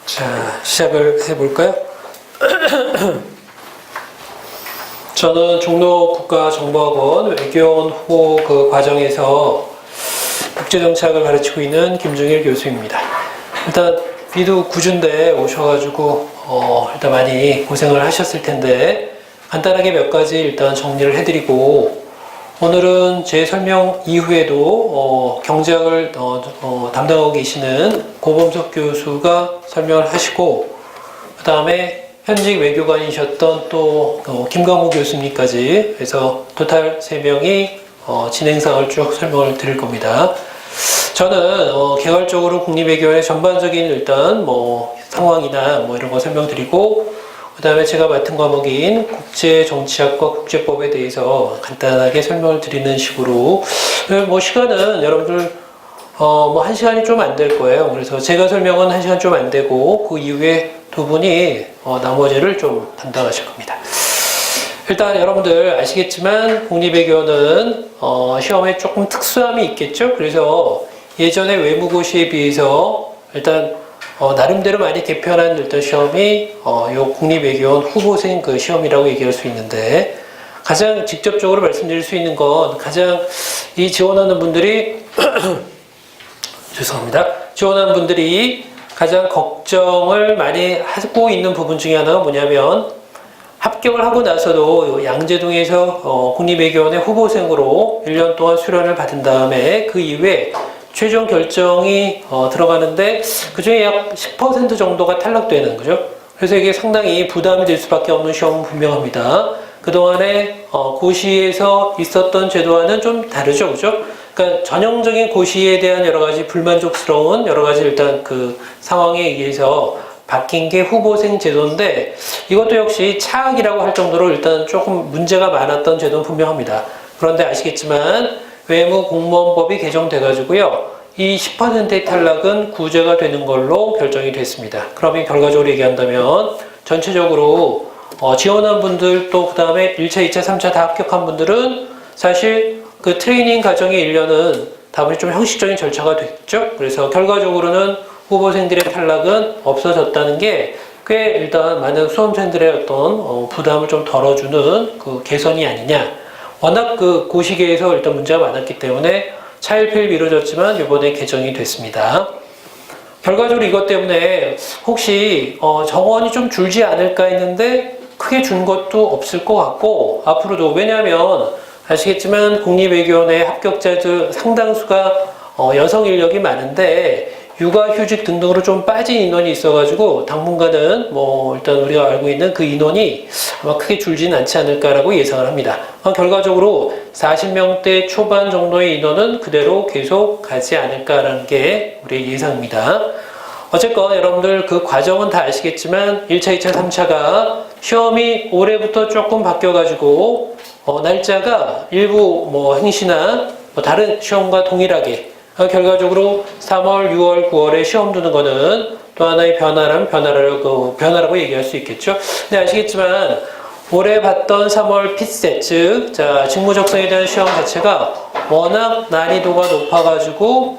자, 시작을 해볼까요? 저는 종로국가정보학원 외교원 후보 그 과정에서 국제정치학을 가르치고 있는 김중일 교수입니다. 일단 비도 구준데 오셔가지고 일단 많이 고생을 하셨을 텐데 간단하게 몇 가지 일단 정리를 해드리고, 오늘은 제 설명 이후에도 경제학을 담당하고 계시는 고범석 교수가 설명을 하시고, 그 다음에 현직 외교관이셨던 또 김광호 교수님까지 해서 토탈 3명이 진행상을 쭉 설명을 드릴 겁니다. 저는 개괄적으로 국립외교의 전반적인 일단 상황이나 이런 거 설명드리고, 그 다음에 제가 맡은 과목인 국제정치학과 국제법에 대해서 간단하게 설명을 드리는 식으로, 시간은 여러분들 1시간이 좀 안 될 거예요. 그래서 제가 설명은 1시간 좀 안 되고, 그 이후에 두 분이 나머지를 좀 담당하실 겁니다. 일단 여러분들 아시겠지만 국립외교는 시험에 조금 특수함이 있겠죠. 그래서 예전에 외무고시에 비해서 일단 나름대로 많이 개편한 일단 시험이 요 국립외교원 후보생 그 시험이라고 얘기할 수 있는데, 가장 직접적으로 말씀드릴 수 있는 건 가장 이 지원하는 분들이 죄송합니다. 지원하는 분들이 가장 걱정을 많이 하고 있는 부분 중에 하나가 뭐냐면, 합격을 하고 나서도 양재동에서 국립외교원의 후보생으로 1년 동안 수련을 받은 다음에 그 이후에 최종 결정이 들어가는데 그중에 약 10% 정도가 탈락되는 거죠. 그래서 이게 상당히 부담이 될 수밖에 없는 시험은 분명합니다. 그동안에 고시에서 있었던 제도와는 좀 다르죠, 그죠? 그러니까 전형적인 고시에 대한 여러 가지 불만족스러운 여러 가지 일단 그 상황에 의해서 바뀐 게 후보생 제도인데, 이것도 역시 차악이라고 할 정도로 일단 조금 문제가 많았던 제도는 분명합니다. 그런데 아시겠지만 외무공무원법이 개정돼가지고요, 이 10%의 탈락은 구제가 되는 걸로 결정이 됐습니다. 그러면 결과적으로 얘기한다면 전체적으로 지원한 분들 또 그 다음에 1차, 2차, 3차 다 합격한 분들은 사실 그 트레이닝 과정의 1년은 다분히 좀 형식적인 절차가 됐죠. 그래서 결과적으로는 후보생들의 탈락은 없어졌다는 게 꽤 일단 많은 수험생들의 어떤 부담을 좀 덜어주는 그 개선이 아니냐. 워낙 그 고시계에서 일단 문제가 많았기 때문에 차일피일 미뤄졌지만 이번에 개정이 됐습니다. 결과적으로 이것 때문에 혹시 정원이 좀 줄지 않을까 했는데 크게 준 것도 없을 것 같고, 앞으로도, 왜냐하면 아시겠지만 국립외교원의 합격자들 상당수가 여성 인력이 많은데 육아휴직 등등으로 좀 빠진 인원이 있어가지고 당분간은 일단 우리가 알고 있는 그 인원이 아마 크게 줄지는 않지 않을까라고 예상을 합니다. 결과적으로 40명대 초반 정도의 인원은 그대로 계속 가지 않을까라는 게 우리의 예상입니다. 어쨌건 여러분들 그 과정은 다 아시겠지만 1차, 2차, 3차가 시험이 올해부터 조금 바뀌어가지고 날짜가 일부 행시나 다른 시험과 동일하게 결과적으로 3월, 6월, 9월에 시험 두는 거는 또 하나의 변화라고 얘기할 수 있겠죠. 근데 아시겠지만 올해 봤던 3월 핏셋, 즉 직무적성에 대한 시험 자체가 워낙 난이도가 높아가지고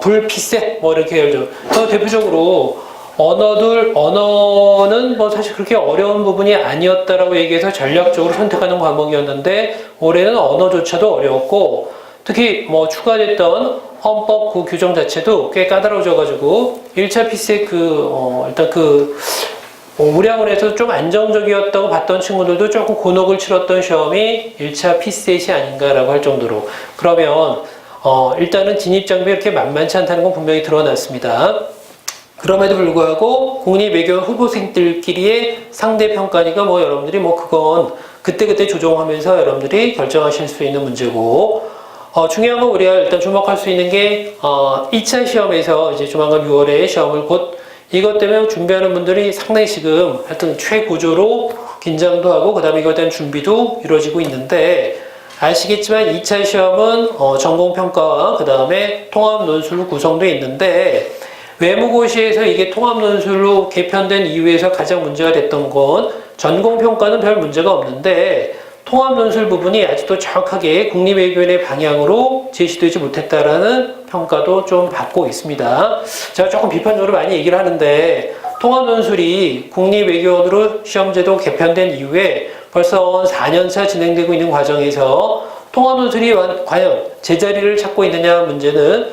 불핏셋 이렇게 예를 들어 대표적으로 언어는 사실 그렇게 어려운 부분이 아니었다라고 얘기해서 전략적으로 선택하는 과목이었는데, 올해는 언어조차도 어려웠고, 특히 추가됐던 헌법 그 규정 자체도 꽤 까다로워져가지고 1차 피셋 일단 우리 학원에서 좀 안정적이었다고 봤던 친구들도 조금 곤혹을 치렀던 시험이 1차 피셋이 아닌가라고 할 정도로, 그러면 일단은 진입장벽이 이렇게 만만치 않다는 건 분명히 드러났습니다. 그럼에도 불구하고 국립외교원 후보생들끼리의 상대평가니까 여러분들이 그건 그때그때 조정하면서 여러분들이 결정하실 수 있는 문제고, 중요한 건 우리가 일단 주목할 수 있는 게 2차 시험에서 이제 조만간 6월에 시험을 곧, 이것 때문에 준비하는 분들이 상당히 지금 하여튼 최고조로 긴장도 하고 그 다음에 이것에 대한 준비도 이루어지고 있는데, 아시겠지만 2차 시험은 전공평가와 그 다음에 통합논술로 구성되어 있는데, 외무고시에서 이게 통합논술로 개편된 이후에서 가장 문제가 됐던 건 전공평가는 별 문제가 없는데 통합논술 부분이 아직도 정확하게 국립외교원의 방향으로 제시되지 못했다라는 평가도 좀 받고 있습니다. 제가 조금 비판적으로 많이 얘기를 하는데 통합논술이 국립외교원으로 시험제도 개편된 이후에 벌써 4년차 진행되고 있는 과정에서 통합논술이 과연 제자리를 찾고 있느냐 문제는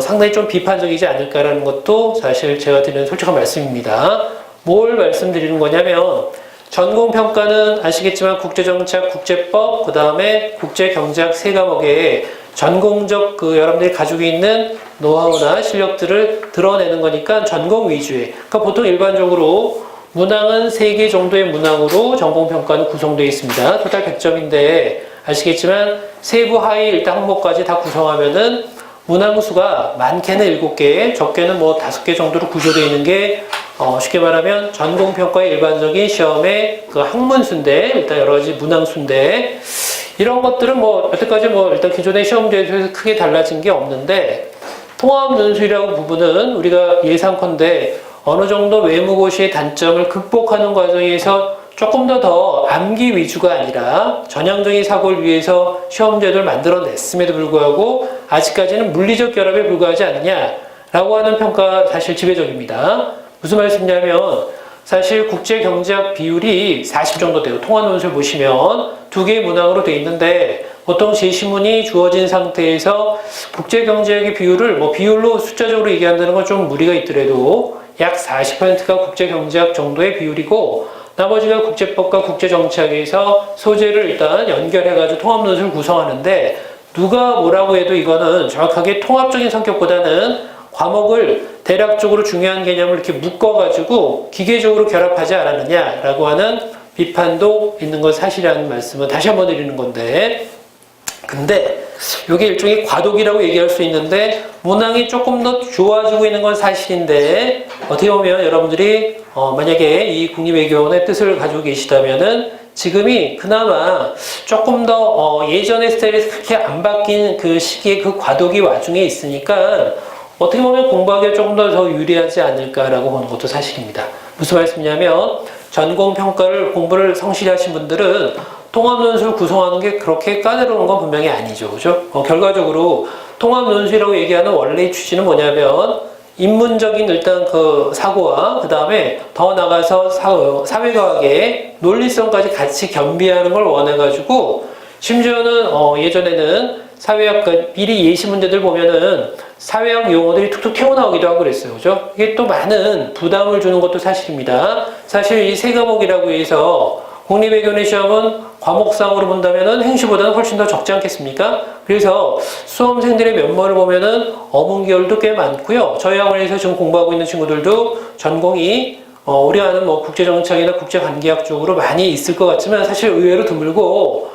상당히 좀 비판적이지 않을까라는 것도 사실 제가 드리는 솔직한 말씀입니다. 뭘 말씀드리는 거냐면 전공평가는 아시겠지만 국제정치학, 국제법, 그 다음에 국제경제학 세 과목에 전공적 여러분들이 가지고 있는 노하우나 실력들을 드러내는 거니까 전공 위주의. 그러니까 보통 일반적으로 문항은 3개 정도의 문항으로 전공평가는 구성되어 있습니다. 토탈 100점인데 아시겠지만 세부 하위 일단 항목까지 다 구성하면은 문항 수가 많게는 7개, 적게는 뭐 5개 정도로 구조되어 있는 게 쉽게 말하면 전공평가의 일반적인 시험의 그 학문수인데 일단 여러 가지 문항수인데 이런 것들은 뭐 여태까지 뭐 일단 기존의 시험제에서 크게 달라진 게 없는데 통합논술이라고 부분은 우리가 예상컨대 어느 정도 외무고시의 단점을 극복하는 과정에서 조금 더 암기 위주가 아니라 전향적인 사고를 위해서 시험제도를 만들어냈음에도 불구하고 아직까지는 물리적 결합에 불과하지 않느냐라고 하는 평가 사실 지배적입니다. 무슨 말씀이냐면 사실 국제경제학 비율이 40 정도 돼요. 통합논술 보시면 2개의 문항으로 돼 있는데 보통 제시문이 주어진 상태에서 국제경제학의 비율을 뭐 비율로 숫자적으로 얘기한다는 건 좀 무리가 있더라도 약 40%가 국제경제학 정도의 비율이고 나머지가 국제법과 국제정치학에서 소재를 일단 연결해가지고 통합논술을 구성하는데 누가 뭐라고 해도 이거는 정확하게 통합적인 성격보다는 과목을 대략적으로 중요한 개념을 이렇게 묶어가지고 기계적으로 결합하지 않았느냐라고 하는 비판도 있는 건 사실이라는 말씀을 다시 한번 드리는 건데 근데 이게 일종의 과도기라고 얘기할 수 있는데 문항이 조금 더 좋아지고 있는 건 사실인데 어떻게 보면 여러분들이 만약에 이 국립외교원의 뜻을 가지고 계시다면은 지금이 그나마 조금 더 예전의 스타일에서 그렇게 안 바뀐 그 시기에 그 과도기 와중에 있으니까 어떻게 보면 공부하기에 조금 더 유리하지 않을까라고 보는 것도 사실입니다. 무슨 말씀이냐면 전공평가를 공부를 성실히 하신 분들은 통합논술 구성하는 게 그렇게 까다로운 건 분명히 아니죠. 그죠? 결과적으로 통합논술이라고 얘기하는 원래의 취지는 뭐냐면 인문적인 일단 그 사고와 그 다음에 더 나가서 사회과학의 논리성까지 같이 겸비하는 걸 원해가지고 심지어는 예전에는 사회학과 미리 예시 문제들 보면은 사회학 용어들이 툭툭 튀어나오기도 하고 그랬어요. 그죠? 이게 또 많은 부담을 주는 것도 사실입니다. 사실 이 세 과목이라고 해서 국립외교원 시험은 과목상으로 본다면은 행시보다는 훨씬 더 적지 않겠습니까? 그래서 수험생들의 면모를 보면은 어문계열도 꽤 많고요. 저희 학원에서 지금 공부하고 있는 친구들도 전공이 우리 아는 뭐 국제정치학이나 국제관계학 쪽으로 많이 있을 것 같지만 사실 의외로 드물고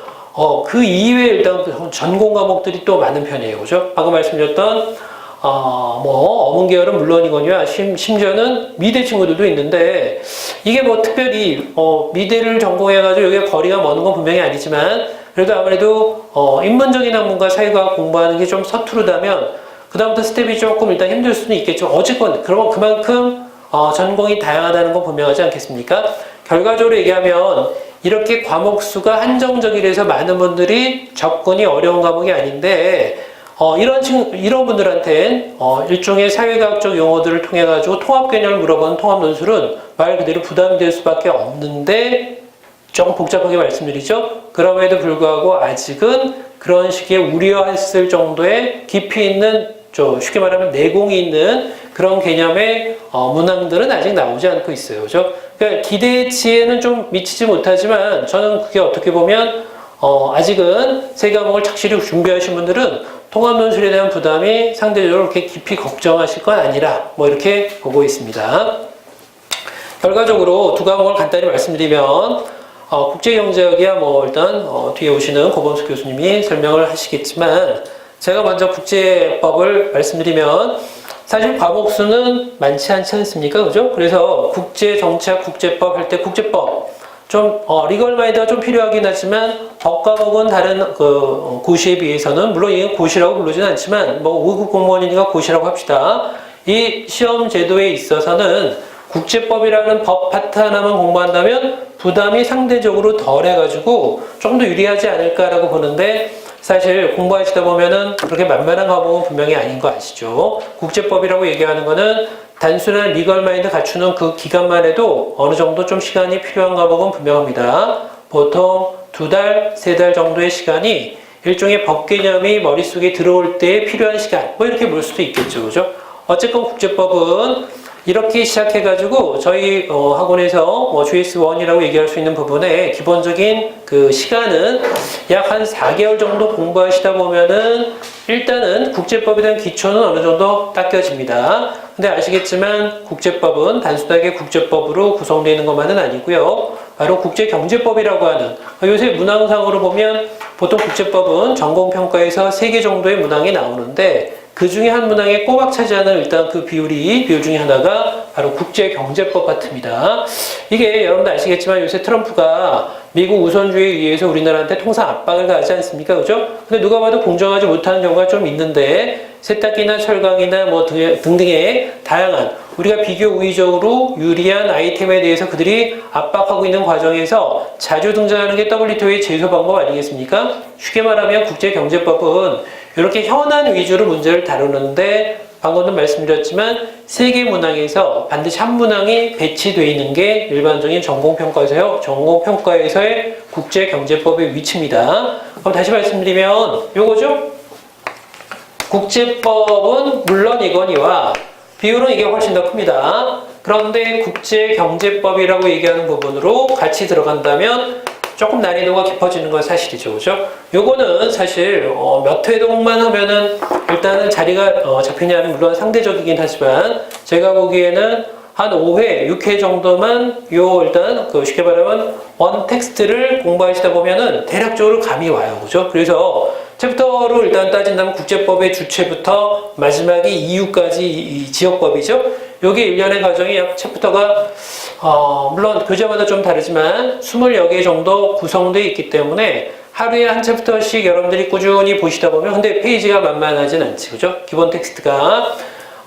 그 이외에 일단 전공 과목들이 또 많은 편이에요. 그죠? 방금 말씀드렸던 어문 계열은 물론이거니와 심지어는 미대 친구들도 있는데 이게 뭐 특별히 미대를 전공해가지고 여기에 거리가 먼 건 분명히 아니지만 그래도 아무래도 인문적인 학문과 사회과학 공부하는 게 좀 서투르다면 그 다음부터 스텝이 조금 일단 힘들 수는 있겠죠. 어쨌건 그러면 그만큼 전공이 다양하다는 건 분명하지 않겠습니까? 결과적으로 얘기하면 이렇게 과목 수가 한정적이라서 많은 분들이 접근이 어려운 과목이 아닌데 이런 분들한텐 일종의 사회과학적 용어들을 통해 가지고 통합 개념을 물어보는 통합논술은 말 그대로 부담이 될 수밖에 없는데 조금 복잡하게 말씀드리죠. 그럼에도 불구하고 아직은 그런 식의 우려했을 정도의 깊이 있는 쉽게 말하면 내공이 있는 그런 개념의 문항들은 아직 나오지 않고 있어요. 그죠? 그러니까 기대치에는 좀 미치지 못하지만 저는 그게 어떻게 보면 아직은 세 과목을 착실히 준비하신 분들은 통합논술에 대한 부담이 상대적으로 그렇게 깊이 걱정하실 건 아니라 뭐 이렇게 보고 있습니다. 결과적으로 두 과목을 간단히 말씀드리면 국제경제학이야 뭐 일단 뒤에 오시는 고범수 교수님이 설명을 하시겠지만 제가 먼저 국제법을 말씀드리면 사실 과목 수는 많지 않지 않습니까? 그죠? 그래서 국제정치학, 국제법 할 때 국제법 좀 리걸 마인드가 좀 필요하긴 하지만 법 과목은 다른 고시에 비해서는 물론 이건 고시라고 부르지는 않지만 뭐 5급 공무원이니까 고시라고 합시다. 이 시험 제도에 있어서는 국제법이라는 법 파트 하나만 공부한다면 부담이 상대적으로 덜 해가지고 조금 더 유리하지 않을까라고 보는데 사실 공부하시다 보면은 그렇게 만만한 과목은 분명히 아닌 거 아시죠? 국제법이라고 얘기하는 거는 단순한 리걸 마인드 갖추는 그 기간만 해도 어느 정도 좀 시간이 필요한 과목은 분명합니다. 보통 2달, 3달 정도의 시간이 일종의 법 개념이 머릿속에 들어올 때 필요한 시간, 뭐 이렇게 볼 수도 있겠죠. 그죠? 어쨌건 국제법은 이렇게 시작해가지고 저희 학원에서 GS1이라고 얘기할 수 있는 부분에 기본적인 그 시간은 약 한 4개월 정도 공부하시다 보면은 일단은 국제법에 대한 기초는 어느 정도 닦여집니다. 근데 아시겠지만 국제법은 단순하게 국제법으로 구성되어 있는 것만은 아니고요. 바로 국제경제법이라고 하는, 요새 문항상으로 보면 보통 국제법은 전공평가에서 3개 정도의 문항이 나오는데 그 중에 한 문항에 꼬박 차지하는 일단 그 비율 중에 하나가 바로 국제경제법 같습니다. 이게 여러분들 아시겠지만 요새 트럼프가 미국 우선주의에 의해서 우리나라한테 통상 압박을 가하지 않습니까? 그죠? 근데 누가 봐도 공정하지 못하는 경우가 좀 있는데 세탁기나 철강이나 뭐 등등의 다양한 우리가 비교 우위적으로 유리한 아이템에 대해서 그들이 압박하고 있는 과정에서 자주 등장하는 게 WTO의 제소 방법 아니겠습니까? 쉽게 말하면 국제경제법은 이렇게 현안 위주로 문제를 다루는데 방금도 말씀드렸지만 3개 문항에서 반드시 한 문항이 배치되어 있는 게 일반적인 전공평가에서의 국제경제법의 위치입니다. 그럼 다시 말씀드리면 요거죠? 국제법은 물론 이거니와 비율은 이게 훨씬 더 큽니다. 그런데 국제경제법이라고 얘기하는 부분으로 같이 들어간다면 조금 난이도가 깊어지는 건 사실이죠. 그죠? 요거는 사실 몇 회동만 하면은 일단은 자리가 잡히냐면 물론 상대적이긴 하지만 제가 보기에는 한 5회, 6회 정도만 일단 쉽게 말하면 원 텍스트를 공부하시다 보면은 대략적으로 감이 와요. 그죠? 그래서 챕터로 일단 따진다면 국제법의 주체부터 마지막에 이유까지 이 지역법이죠. 여기 일련의 과정이 약 챕터가 물론 교재마다 좀 다르지만 20여 개 정도 구성되어 있기 때문에 하루에 한 챕터씩 여러분들이 꾸준히 보시다 보면 근데 페이지가 만만하진 않지. 그죠? 기본 텍스트가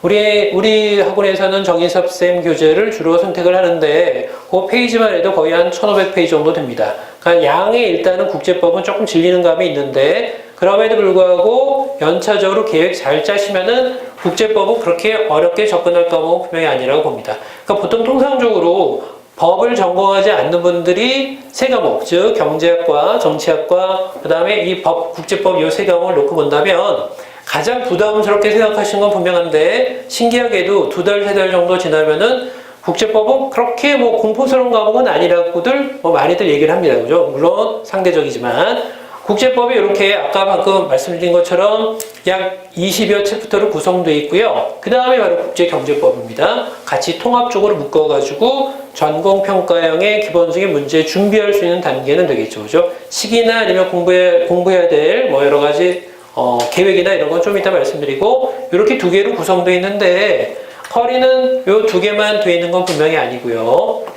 우리 학원에서는 정인섭 쌤 교재를 주로 선택을 하는데 그 페이지만 해도 거의 한 1500페이지 정도 됩니다. 그러니까 양에 일단은 국제법은 조금 질리는 감이 있는데 그럼에도 불구하고 연차적으로 계획 잘 짜시면은 국제법은 그렇게 어렵게 접근할 과목은 분명히 아니라고 봅니다. 그러니까 보통 통상적으로 법을 전공하지 않는 분들이 3과목, 즉 경제학과, 정치학과, 그 다음에 이 국제법 이 3과목을 놓고 본다면 가장 부담스럽게 생각하시는 건 분명한데 신기하게도 2달, 3달 정도 지나면은 국제법은 그렇게 공포스러운 과목은 아니라고들 많이들 얘기를 합니다. 그죠? 물론 상대적이지만 국제법이 이렇게 아까 방금 말씀드린 것처럼 약 20여 챕터로 구성되어 있고요. 그 다음에 바로 국제경제법입니다. 같이 통합적으로 묶어가지고 전공평가형의 기본적인 문제 준비할 수 있는 단계는 되겠죠. 그죠? 시기나 아니면 공부해야 될 여러 가지 계획이나 이런 건 좀 이따 말씀드리고 이렇게 2개로 구성되어 있는데 커리는 이 2개만 되어 있는 건 분명히 아니고요.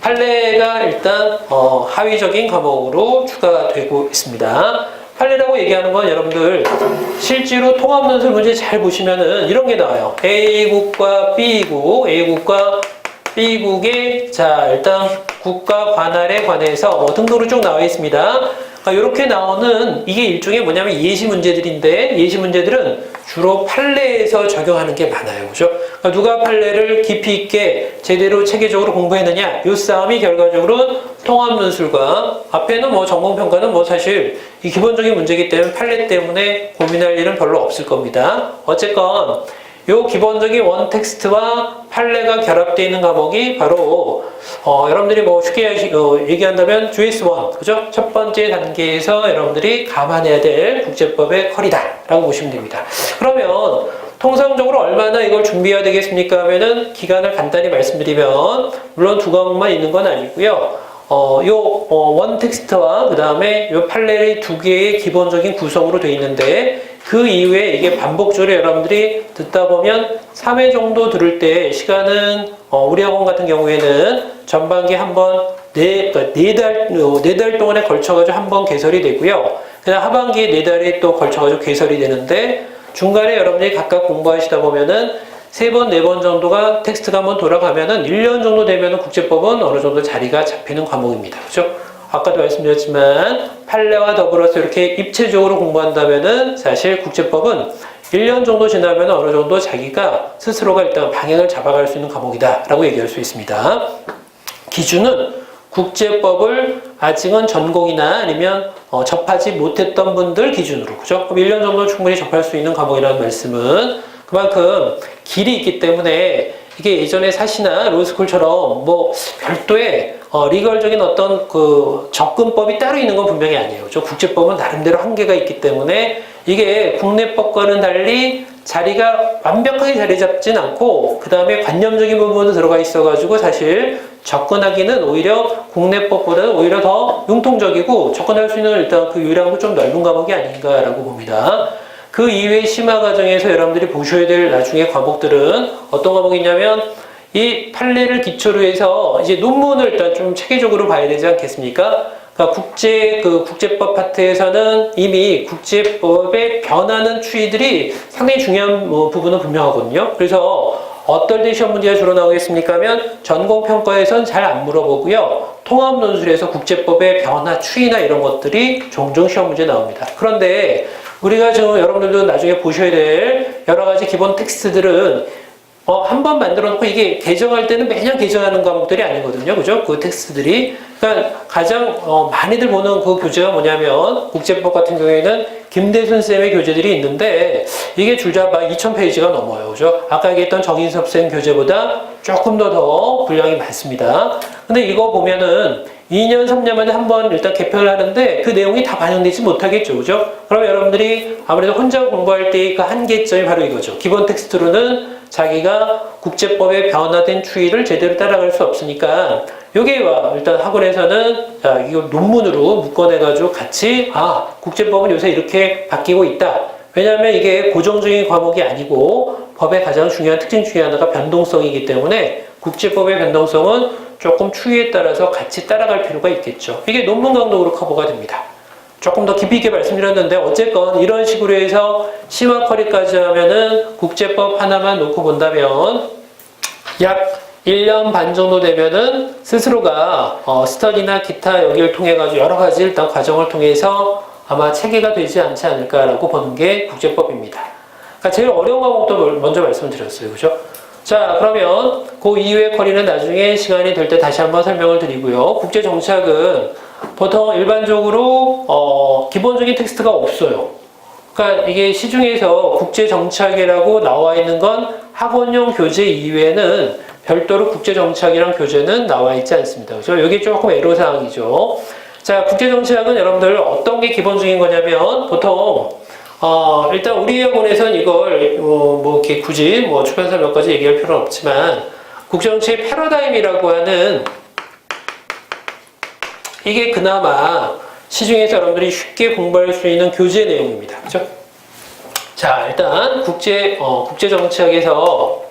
판례가 일단 하위적인 과목으로 추가되고 있습니다. 판례라고 얘기하는 건 여러분들 실제로 통합논술 문제 잘 보시면은 이런 게 나와요. A국과 B국, A국과 B국의 일단 국가 관할에 관해서 등도로 쭉 나와 있습니다. 이렇게 나오는 이게 일종의 뭐냐면 예시 문제들인데 예시 문제들은 주로 판례에서 적용하는 게 많아요. 그죠? 그러니까 누가 판례를 깊이 있게 제대로 체계적으로 공부했느냐 이 싸움이 결과적으로 통합논술과 앞에는 전공평가는 사실 이 기본적인 문제이기 때문에 판례 때문에 고민할 일은 별로 없을 겁니다. 어쨌건 요 기본적인 원 텍스트와 판례가 결합되어 있는 과목이 바로 여러분들이 쉽게 얘기한다면 GS1, 그죠? 첫 번째 단계에서 여러분들이 감안해야 될 국제법의 컬이다라고 보시면 됩니다. 그러면 통상적으로 얼마나 이걸 준비해야 되겠습니까? 하면은 기간을 간단히 말씀드리면 물론 2과목만 있는 건 아니고요. 원 텍스트와 그 다음에 요 판례의 2개의 기본적인 구성으로 되어 있는데 그 이후에 이게 반복적으로 여러분들이 듣다 보면 3회 정도 들을 때 시간은 우리 학원 같은 경우에는 전반기 한번 4달 동안에 걸쳐가지고 한번 개설이 되고요. 그다음 하반기에 4달에 또 걸쳐가지고 개설이 되는데 중간에 여러분들이 각각 공부하시다 보면은 3번, 4번 정도가 텍스트가 한번 돌아가면은 1년 정도 되면은 국제법은 어느 정도 자리가 잡히는 과목입니다. 그죠? 아까도 말씀드렸지만 판례와 더불어서 이렇게 입체적으로 공부한다면은 사실 국제법은 1년 정도 지나면 어느 정도 자기가 스스로가 일단 방향을 잡아갈 수 있는 과목이다 라고 얘기할 수 있습니다. 기준은 국제법을 아직은 전공이나 아니면 접하지 못했던 분들 기준으로, 그죠? 그럼 1년 정도 충분히 접할 수 있는 과목이라는 말씀은 그만큼 길이 있기 때문에 이게 예전에 사시나 로스쿨처럼 뭐 별도의 리걸적인 어떤 그 접근법이 따로 있는 건 분명히 아니에요. 그죠? 국제법은 나름대로 한계가 있기 때문에 이게 국내법과는 달리 자리가 완벽하게 자리 잡진 않고 그 다음에 관념적인 부분도 들어가 있어가지고 사실 접근하기는 오히려 국내법보다는 오히려 더 융통적이고 접근할 수 있는 일단 그 유량도 좀 넓은 과목이 아닌가라고 봅니다. 그 이외의 심화 과정에서 여러분들이 보셔야 될 나중에 과목들은 어떤 과목이냐면 이 판례를 기초로 해서 이제 논문을 일단 좀 체계적으로 봐야 되지 않겠습니까? 그러니까 국제법 파트에서는 이미 국제법의 변하는 추이들이 상당히 중요한 부분은 분명하거든요. 그래서 어떨 때 시험 문제가 주로 나오겠습니까? 하면 전공평가에선 잘 안 물어보고요. 통합논술에서 국제법의 변화, 추이나 이런 것들이 종종 시험 문제에 나옵니다. 그런데 우리가 지금 여러분들도 나중에 보셔야 될 여러 가지 기본 텍스트들은 한 번 만들어 놓고 이게 개정할 때는 매년 개정하는 과목들이 아니거든요. 그죠? 그 텍스트들이. 그러니까 가장 많이들 보는 그 교재가 뭐냐면 국제법 같은 경우에는 김대순 쌤의 교재들이 있는데 이게 줄잡아 2000페이지가 넘어요. 그죠? 아까 얘기했던 정인섭 쌤 교재보다 조금 더 분량이 많습니다. 근데 이거 보면은 2년, 3년 만에 한 번 일단 개편을 하는데 그 내용이 다 반영되지 못하겠죠. 그죠? 그럼 여러분들이 아무래도 혼자 공부할 때의 그 한계점이 바로 이거죠. 기본 텍스트로는 자기가 국제법의 변화된 추이를 제대로 따라갈 수 없으니까 요게 일단 학원에서는 이거 논문으로 묶어내가지고 같이 국제법은 요새 이렇게 바뀌고 있다. 왜냐하면 이게 고정적인 과목이 아니고 법의 가장 중요한 특징 중에 하나가 변동성이기 때문에 국제법의 변동성은 조금 추이에 따라서 같이 따라갈 필요가 있겠죠. 이게 논문 강독으로 커버가 됩니다. 조금 더 깊이 있게 말씀드렸는데 어쨌건 이런 식으로 해서 심화 커리까지 하면은 국제법 하나만 놓고 본다면 약 1년 반 정도 되면은 스스로가 스터디나 기타 여기를 통해 가지고 여러 가지 일단 과정을 통해서 아마 체계가 되지 않지 않을까라고 보는 게 국제법입니다. 그러니까 제일 어려운 과목도 먼저 말씀드렸어요. 그죠? 자, 그러면 그 이후의 커리는 나중에 시간이 될 때 다시 한번 설명을 드리고요. 국제정치학은 보통 일반적으로 기본적인 텍스트가 없어요. 그러니까 이게 시중에서 국제정치학이라고 나와 있는 건 학원용 교재 이외에는 별도로 국제정치학이랑 교재는 나와 있지 않습니다. 그래서 이게 조금 애로사항이죠. 자, 국제정치학은 여러분들 어떤 게 기본적인 거냐면 보통 일단 우리 학원에서는 이걸 뭐 이렇게 굳이 출판사 몇 가지 얘기할 필요는 없지만 국제정치의 패러다임이라고 하는 이게 그나마 시중에서 여러분들이 쉽게 공부할 수 있는 교재 내용입니다. 그죠? 자, 일단 국제정치학에서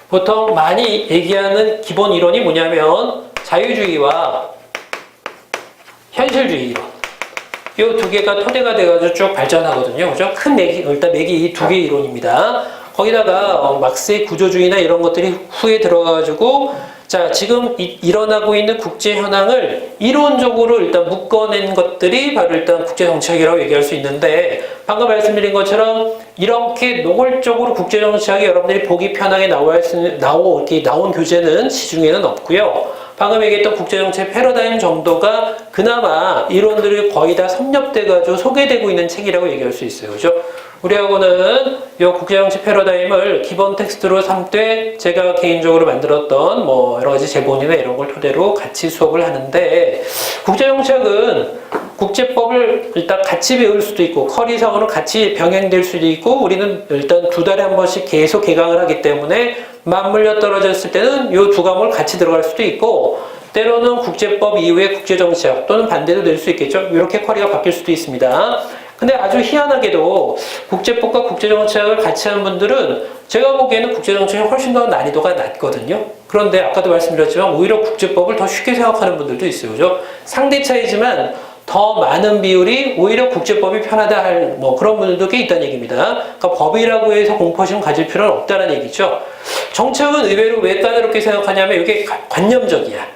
보통 많이 얘기하는 기본 이론이 뭐냐면 자유주의와 현실주의 이론. 이 두 개가 토대가 돼가지고 쭉 발전하거든요. 그죠? 큰 맥이, 일단 맥이 이 두 개 이론입니다. 거기다가 막스의 구조주의나 이런 것들이 후에 들어가가지고 자, 지금 일어나고 있는 국제 현황을 이론적으로 일단 묶어낸 것들이 바로 일단 국제정치학이라고 얘기할 수 있는데 방금 말씀드린 것처럼 이렇게 노골적으로 국제정치학이 여러분들이 보기 편하게 나온 교재는 시중에는 없고요. 방금 얘기했던 국제정치의 패러다임 정도가 그나마 이론들이 거의 다 섭렵돼가지고 소개되고 있는 책이라고 얘기할 수 있어요. 그죠? 우리 학원은 이 국제정치 패러다임을 기본 텍스트로 삼되 제가 개인적으로 만들었던 여러 가지 제본이나 이런 걸 토대로 같이 수업을 하는데 국제정치학은 국제법을 일단 같이 배울 수도 있고 커리상으로 같이 병행될 수도 있고 우리는 일단 2달에 한 번씩 계속 개강을 하기 때문에 맞물려 떨어졌을 때는 이 두 과목을 같이 들어갈 수도 있고 때로는 국제법 이후에 국제정치학 또는 반대도 될 수 있겠죠. 이렇게 커리가 바뀔 수도 있습니다. 근데 아주 희한하게도 국제법과 국제정치학을 같이 하는 분들은 제가 보기에는 국제정치학이 훨씬 더 난이도가 낮거든요. 그런데 아까도 말씀드렸지만 오히려 국제법을 더 쉽게 생각하는 분들도 있어요. 그죠? 상대 차이지만 더 많은 비율이 오히려 국제법이 편하다 할 그런 분들도 꽤 있다는 얘기입니다. 그러니까 법이라고 해서 공포심 가질 필요는 없다는 얘기죠. 정치학은 의외로 왜 까다롭게 생각하냐면 이게 관념적이야.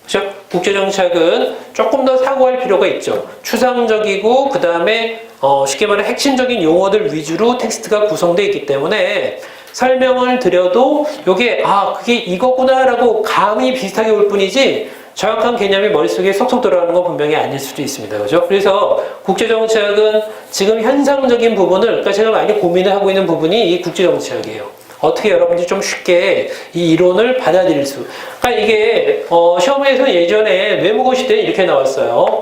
그렇죠? 국제정치학은 조금 더 사고할 필요가 있죠. 추상적이고 그 다음에 쉽게 말해 핵심적인 용어들 위주로 텍스트가 구성되어 있기 때문에 설명을 드려도 요게 그게 이거구나라고 감이 비슷하게 올 뿐이지 정확한 개념이 머릿속에 쏙쏙 들어가는 건 분명히 아닐 수도 있습니다. 그죠? 그래서 국제정치학은 지금 현상적인 부분을, 그러니까 제가 많이 고민을 하고 있는 부분이 이 국제정치학이에요. 어떻게 여러분들이 좀 쉽게 이 이론을 받아들일 수. 그러니까 이게, 시험에서 예전에 외무고시 때 이렇게 나왔어요.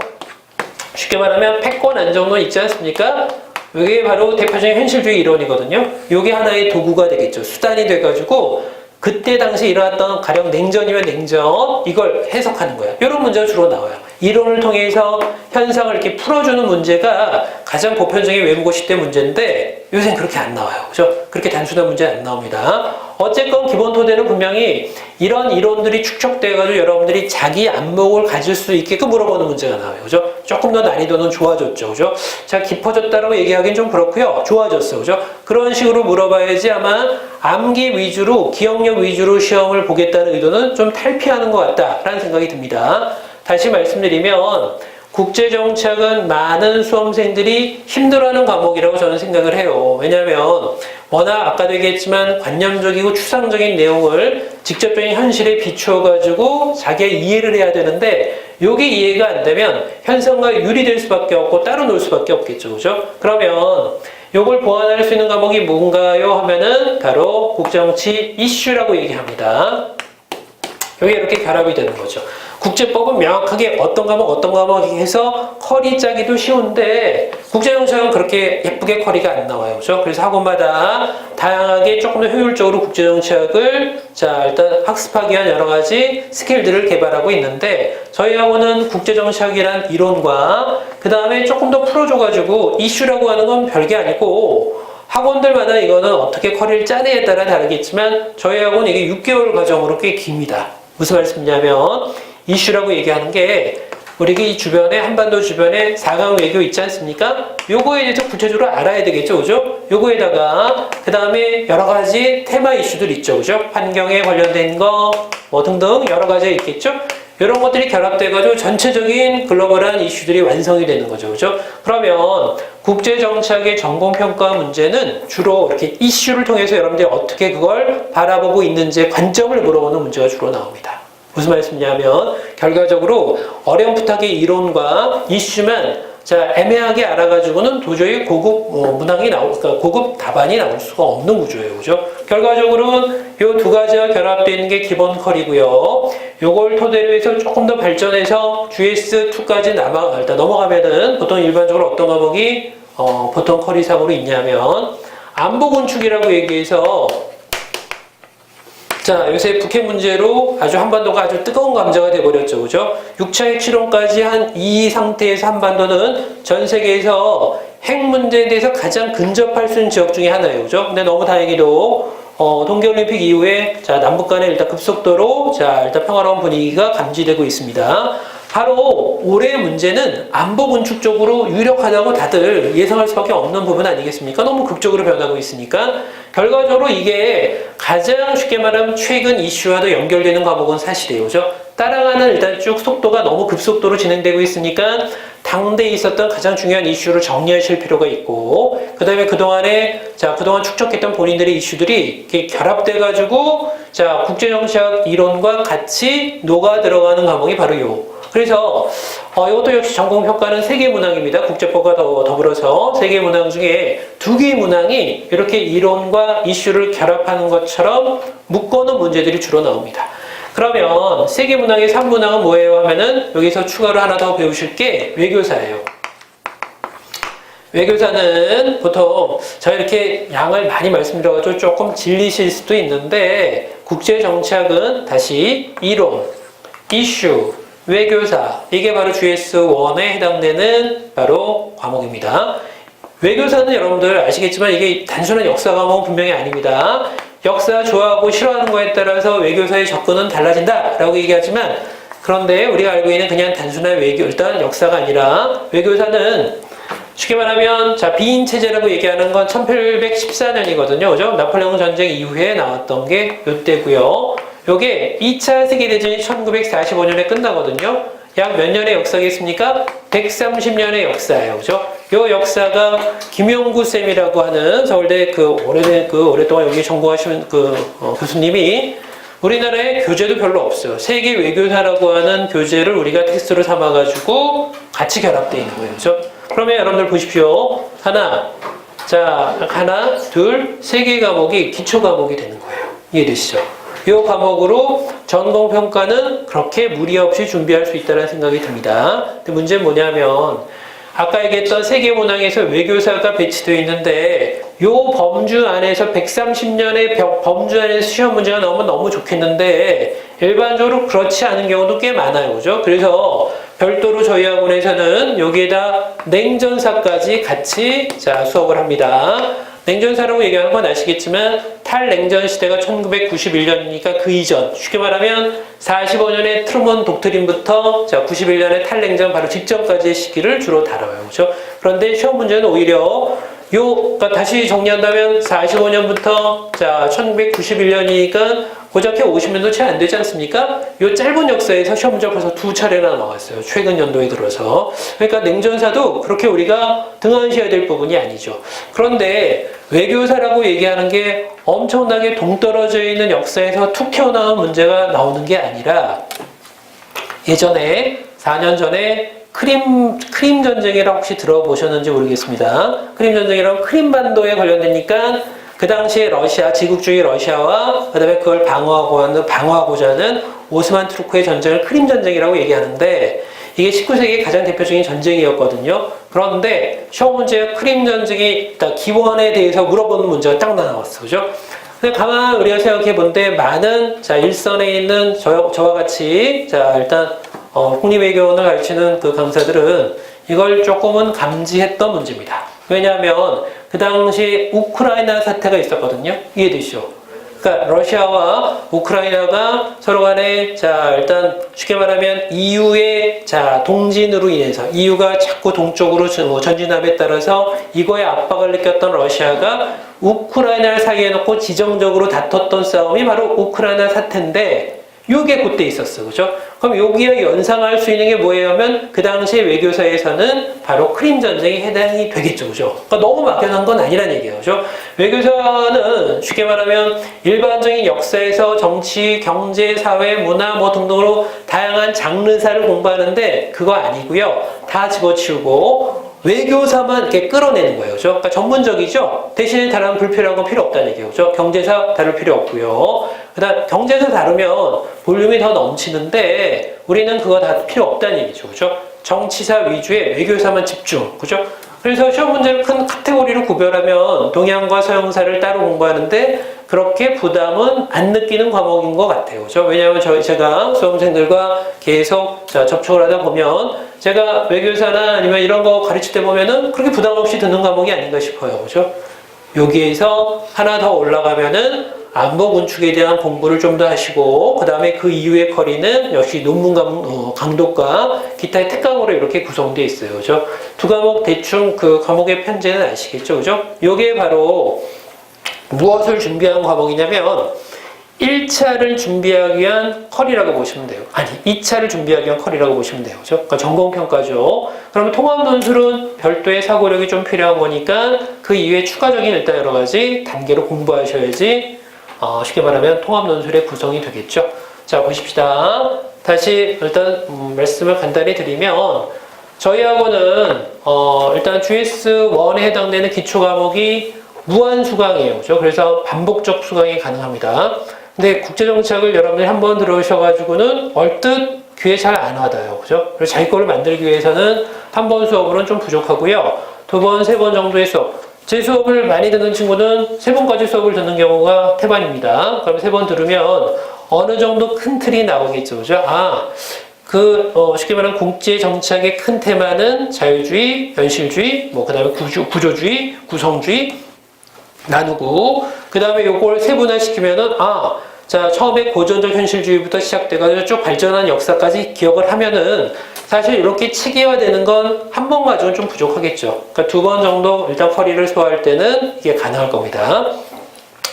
쉽게 말하면 패권 안정론 있지 않습니까? 이게 바로 대표적인 현실주의 이론이거든요. 이게 하나의 도구가 되겠죠. 수단이 돼가지고 그때 당시 일어났던 가령 냉전이면 냉전 이걸 해석하는 거예요. 이런 문제가 주로 나와요. 이론을 통해서 현상을 이렇게 풀어주는 문제가 가장 보편적인 외국어시 때 문제인데 요새는 그렇게 안 나와요. 그죠? 그렇게 단순한 문제는 안 나옵니다. 어쨌건 기본 토대는 분명히 이런 이론들이 축적돼가지고 여러분들이 자기 안목을 가질 수 있게끔 물어보는 문제가 나와요. 그죠? 조금 더 난이도는 좋아졌죠. 그죠? 자, 깊어졌다고 얘기하기는 좀 그렇고요. 좋아졌어. 그죠? 그런 식으로 물어봐야지 아마 암기 위주로, 기억력 위주로 시험을 보겠다는 의도는 좀 탈피하는 것 같다라는 생각이 듭니다. 다시 말씀드리면 국제정치학은 많은 수험생들이 힘들어하는 과목이라고 저는 생각을 해요. 왜냐하면 워낙 아까도 얘기했지만 관념적이고 추상적인 내용을 직접적인 현실에 비추어가지고 자기의 이해를 해야 되는데 이게 이해가 안 되면 현상과 유리될 수밖에 없고 따로 놀 수밖에 없겠죠. 그죠? 그러면 이걸 보완할 수 있는 과목이 뭔가요? 하면은 바로 국제정치 이슈라고 얘기합니다. 이게 이렇게 결합이 되는 거죠. 국제법은 명확하게 어떤 과목 해서 커리 짜기도 쉬운데 국제정치학은 그렇게 예쁘게 커리가 안 나와요. 그죠? 그래서 학원마다 다양하게 조금 더 효율적으로 국제정치학을 일단 학습하기 위한 여러 가지 스킬들을 개발하고 있는데 저희 학원은 국제정치학이란 이론과 그 다음에 조금 더 풀어줘가지고 이슈라고 하는 건 별게 아니고 학원들마다 이거는 어떻게 커리를 짜느냐에 따라 다르겠지만 저희 학원 이게 6개월 과정으로 꽤 깁니다. 무슨 말씀이냐면 이슈라고 얘기하는 게 우리 이 주변에 한반도 주변에 4강 외교 있지 않습니까? 요거에 대해서 구체적으로 알아야 되겠죠, 그죠? 요거에다가 그 다음에 여러 가지 테마 이슈들 있죠, 그죠? 환경에 관련된 거 뭐 등등 여러 가지가 있겠죠? 이런 것들이 결합돼가지고 전체적인 글로벌한 이슈들이 완성이 되는 거죠, 그죠? 그러면 국제정치학의 전공평가 문제는 주로 이렇게 이슈를 통해서 여러분들이 어떻게 그걸 바라보고 있는지의 관점을 물어보는 문제가 주로 나옵니다. 무슨 말씀이냐면 결과적으로 어렴풋하게 이론과 이슈만 애매하게 알아가지고는 도저히 고급 문항이 그러니까 고급 답안이 나올 수가 없는 구조예요. 그죠? 결과적으로는 이 두 가지가 결합되어 있는 게 기본 컬이고요. 요걸 토대로 해서 조금 더 발전해서 GS2까지 일단 넘어가면은 보통 일반적으로 어떤 과목이 보통 컬이상으로 있냐면 안보 건축이라고 얘기해서 요새 북핵 문제로 아주 한반도가 아주 뜨거운 감자가 돼버렸죠. 그죠? 6차 핵실험까지 한 이 상태에서 한반도는 전 세계에서 핵 문제에 대해서 가장 근접할 수 있는 지역 중에 하나예요. 그죠? 근데 너무 다행히도 동계올림픽 이후에 남북 간에 일단 급속도로 일단 평화로운 분위기가 감지되고 있습니다. 바로 올해의 문제는 안보 군축 쪽으로 유력하다고 다들 예상할 수밖에 없는 부분 아니겠습니까? 너무 극적으로 변하고 있으니까 결과적으로 이게 가장 쉽게 말하면 최근 이슈와도 연결되는 과목은 사실이에요. 그죠? 따라가는 일단 쭉 속도가 너무 급속도로 진행되고 있으니까 당대에 있었던 가장 중요한 이슈를 정리하실 필요가 있고 그다음에 그동안 축적했던 본인들의 이슈들이 이렇게 결합돼가지고 국제정치학 이론과 같이 녹아 들어가는 과목이 바로 그래서 이것도 역시 전공평가는 3개 문항입니다. 국제법과 더불어서 3개 문항 중에 2개의 문항이 이렇게 이론과 이슈를 결합하는 것처럼 묶어놓은 문제들이 주로 나옵니다. 그러면 3개 문항의 3문항은 뭐예요 하면은 여기서 추가로 하나 더 배우실 게 외교사예요. 외교사는 보통 제가 이렇게 양을 많이 말씀드려가지고 조금 질리실 수도 있는데 국제정치학은 다시 이론, 이슈, 외교사 이게 바로 GS1에 해당되는 바로 과목입니다. 외교사는 여러분들 아시겠지만 이게 단순한 역사 과목은 분명히 아닙니다. 역사 좋아하고 싫어하는 거에 따라서 외교사의 접근은 달라진다 라고 얘기하지만 그런데 우리가 알고 있는 그냥 단순한 일단 역사가 아니라 외교사는 쉽게 말하면 비인 체제라고 얘기하는 건 1814년이거든요. 그죠? 나폴레옹 전쟁 이후에 나왔던 게 이때고요. 요게 2차 세계대전이 1945년에 끝나거든요. 약 몇 년의 역사겠습니까? 130년의 역사예요. 그죠? 요 역사가 김용구 쌤이라고 하는 서울대 오랫동안 여기 전공하신 교수님이 우리나라에 교재도 별로 없어요. 세계 외교사라고 하는 교재를 우리가 텍스트로 삼아가지고 같이 결합되어 있는 거예요. 그죠? 그러면 여러분들 보십시오. 하나, 둘, 세 개 과목이 기초 과목이 되는 거예요. 이해되시죠? 이 과목으로 전공평가는 그렇게 무리 없이 준비할 수 있다는 생각이 듭니다. 근데 문제는 뭐냐면 아까 얘기했던 세계문항에서 외교사가 배치되어 있는데 이 범주 안에서 130년의 범주 안에서 시험 문제가 나오면 너무 좋겠는데 일반적으로 그렇지 않은 경우도 꽤 많아요. 그죠? 그래서 별도로 저희 학원에서는 여기에다 냉전사까지 같이 수업을 합니다. 냉전사라고 얘기하는 건 아시겠지만 탈냉전 시대가 1991년이니까 그 이전, 쉽게 말하면 45년의 트루먼 독트린부터 91년의 탈냉전 바로 직전까지의 시기를 주로 다뤄요. 그렇죠? 그런데 시험 문제는 오히려 그러니까 다시 정리한다면 45년부터 1991년이니까 고작해 50년도 채 안 되지 않습니까? 이 짧은 역사에서 시험 문제가 벌써 2차례나 나왔어요. 최근 연도에 들어서. 그러니까 냉전사도 그렇게 우리가 등한시해야 될 부분이 아니죠. 그런데 외교사라고 얘기하는 게 엄청나게 동떨어져 있는 역사에서 툭 튀어나온 문제가 나오는 게 아니라 예전에 4년 전에 크림 전쟁이라고 혹시 들어보셨는지 모르겠습니다. 크림 전쟁이라고 크림반도에 관련되니까 그 당시에 러시아, 제국주의 러시아와 그 다음에 그걸 방어하고자 하는 오스만 투르크의 전쟁을 크림 전쟁이라고 얘기하는데 이게 19세기의 가장 대표적인 전쟁이었거든요. 그런데 시험 문제에 크림 전쟁이 기원에 대해서 물어보는 문제가 딱 나왔어. 그죠? 근데 가만 우리가 생각해 본데 많은 일선에 있는 저와 같이 일단 국립외교원을 가르치는 그 강사들은 이걸 조금은 감지했던 문제입니다. 왜냐하면 그 당시 우크라이나 사태가 있었거든요. 이해되시죠? 그러니까 러시아와 우크라이나가 서로 간에 일단 쉽게 말하면 EU의 동진으로 인해서 EU가 자꾸 동쪽으로 전진함에 따라서 이거에 압박을 느꼈던 러시아가 우크라이나를 사이에 놓고 지정적으로 다퉜던 싸움이 바로 우크라이나 사태인데 요게 그때 있었어. 그죠? 그럼 여기에 연상할 수 있는 게 뭐예요 하면 그 당시에 외교사에서는 바로 크림 전쟁이 해당이 되겠죠. 그죠? 그러니까 너무 막연한 건 아니란 얘기예요. 그죠? 외교사는 쉽게 말하면 일반적인 역사에서 정치, 경제, 사회, 문화 등등으로 다양한 장르사를 공부하는데 그거 아니고요. 다 집어치우고 외교사만 이렇게 끌어내는 거예요. 그죠? 그러니까 전문적이죠? 대신에 다른 불필요한 건 필요 없다는 얘기예요. 그죠? 경제사 다룰 필요 없고요. 그다음 경제사 다루면 볼륨이 더 넘치는데 우리는 그거 다 필요 없다는 얘기죠. 그죠? 정치사 위주의 외교사만 집중. 그죠? 그래서 시험 문제를 큰 카테고리로 구별하면 동양과 서양사를 따로 공부하는데 그렇게 부담은 안 느끼는 과목인 것 같아요. 그죠? 왜냐하면 제가 수험생들과 계속 접촉을 하다 보면 제가 외교사나 아니면 이런 거 가르칠 때 보면은 그렇게 부담 없이 듣는 과목이 아닌가 싶어요. 그죠? 여기에서 하나 더 올라가면은 안보 군축에 대한 공부를 좀 더 하시고 그 다음에 그 이후의 커리는 역시 논문 강독과 기타의 특강으로 이렇게 구성되어 있어요. 그죠? 두 과목 대충 그 과목의 편제는 아시겠죠? 그죠? 요게 바로 무엇을 준비한 과목이냐면 1차를 준비하기 위한 커리라고 보시면 돼요. 아니, 2차를 준비하기 위한 커리라고 보시면 돼요. 그죠? 그러니까 전공평가죠. 그러면 통합논술은 별도의 사고력이 좀 필요한 거니까 그 이후에 추가적인 일단 여러 가지 단계로 공부하셔야지 쉽게 말하면 통합논술의 구성이 되겠죠. 자, 보십시다. 다시 일단 말씀을 간단히 드리면 저희 학원은 일단 GS1에 해당되는 기초 과목이 무한 수강이에요. 그죠? 그래서 반복적 수강이 가능합니다. 근데 국제정책을 여러분들이 한번 들어오셔가지고는 얼뜻 귀에 잘 안 와닿아요. 그죠? 그래서 자기 거를 만들기 위해서는 한 번 수업으로는 좀 부족하고요. 두 번, 세 번 정도의 수업. 제 수업을 많이 듣는 친구는 세 번까지 수업을 듣는 경우가 태반입니다. 그럼 세 번 들으면 어느 정도 큰 틀이 나오겠죠. 그죠? 쉽게 말하면 국제 정착의 큰 테마는 자유주의, 현실주의, 그 다음에 구조주의, 구성주의 나누고, 그 다음에 요걸 세분화시키면은, 처음에 고전적 현실주의부터 시작돼가지고 쭉 발전한 역사까지 기억을 하면은 사실 이렇게 체계화되는 건 한 번 가지고는 좀 부족하겠죠. 그러니까 두 번 정도 일단 커리를 소화할 때는 이게 가능할 겁니다.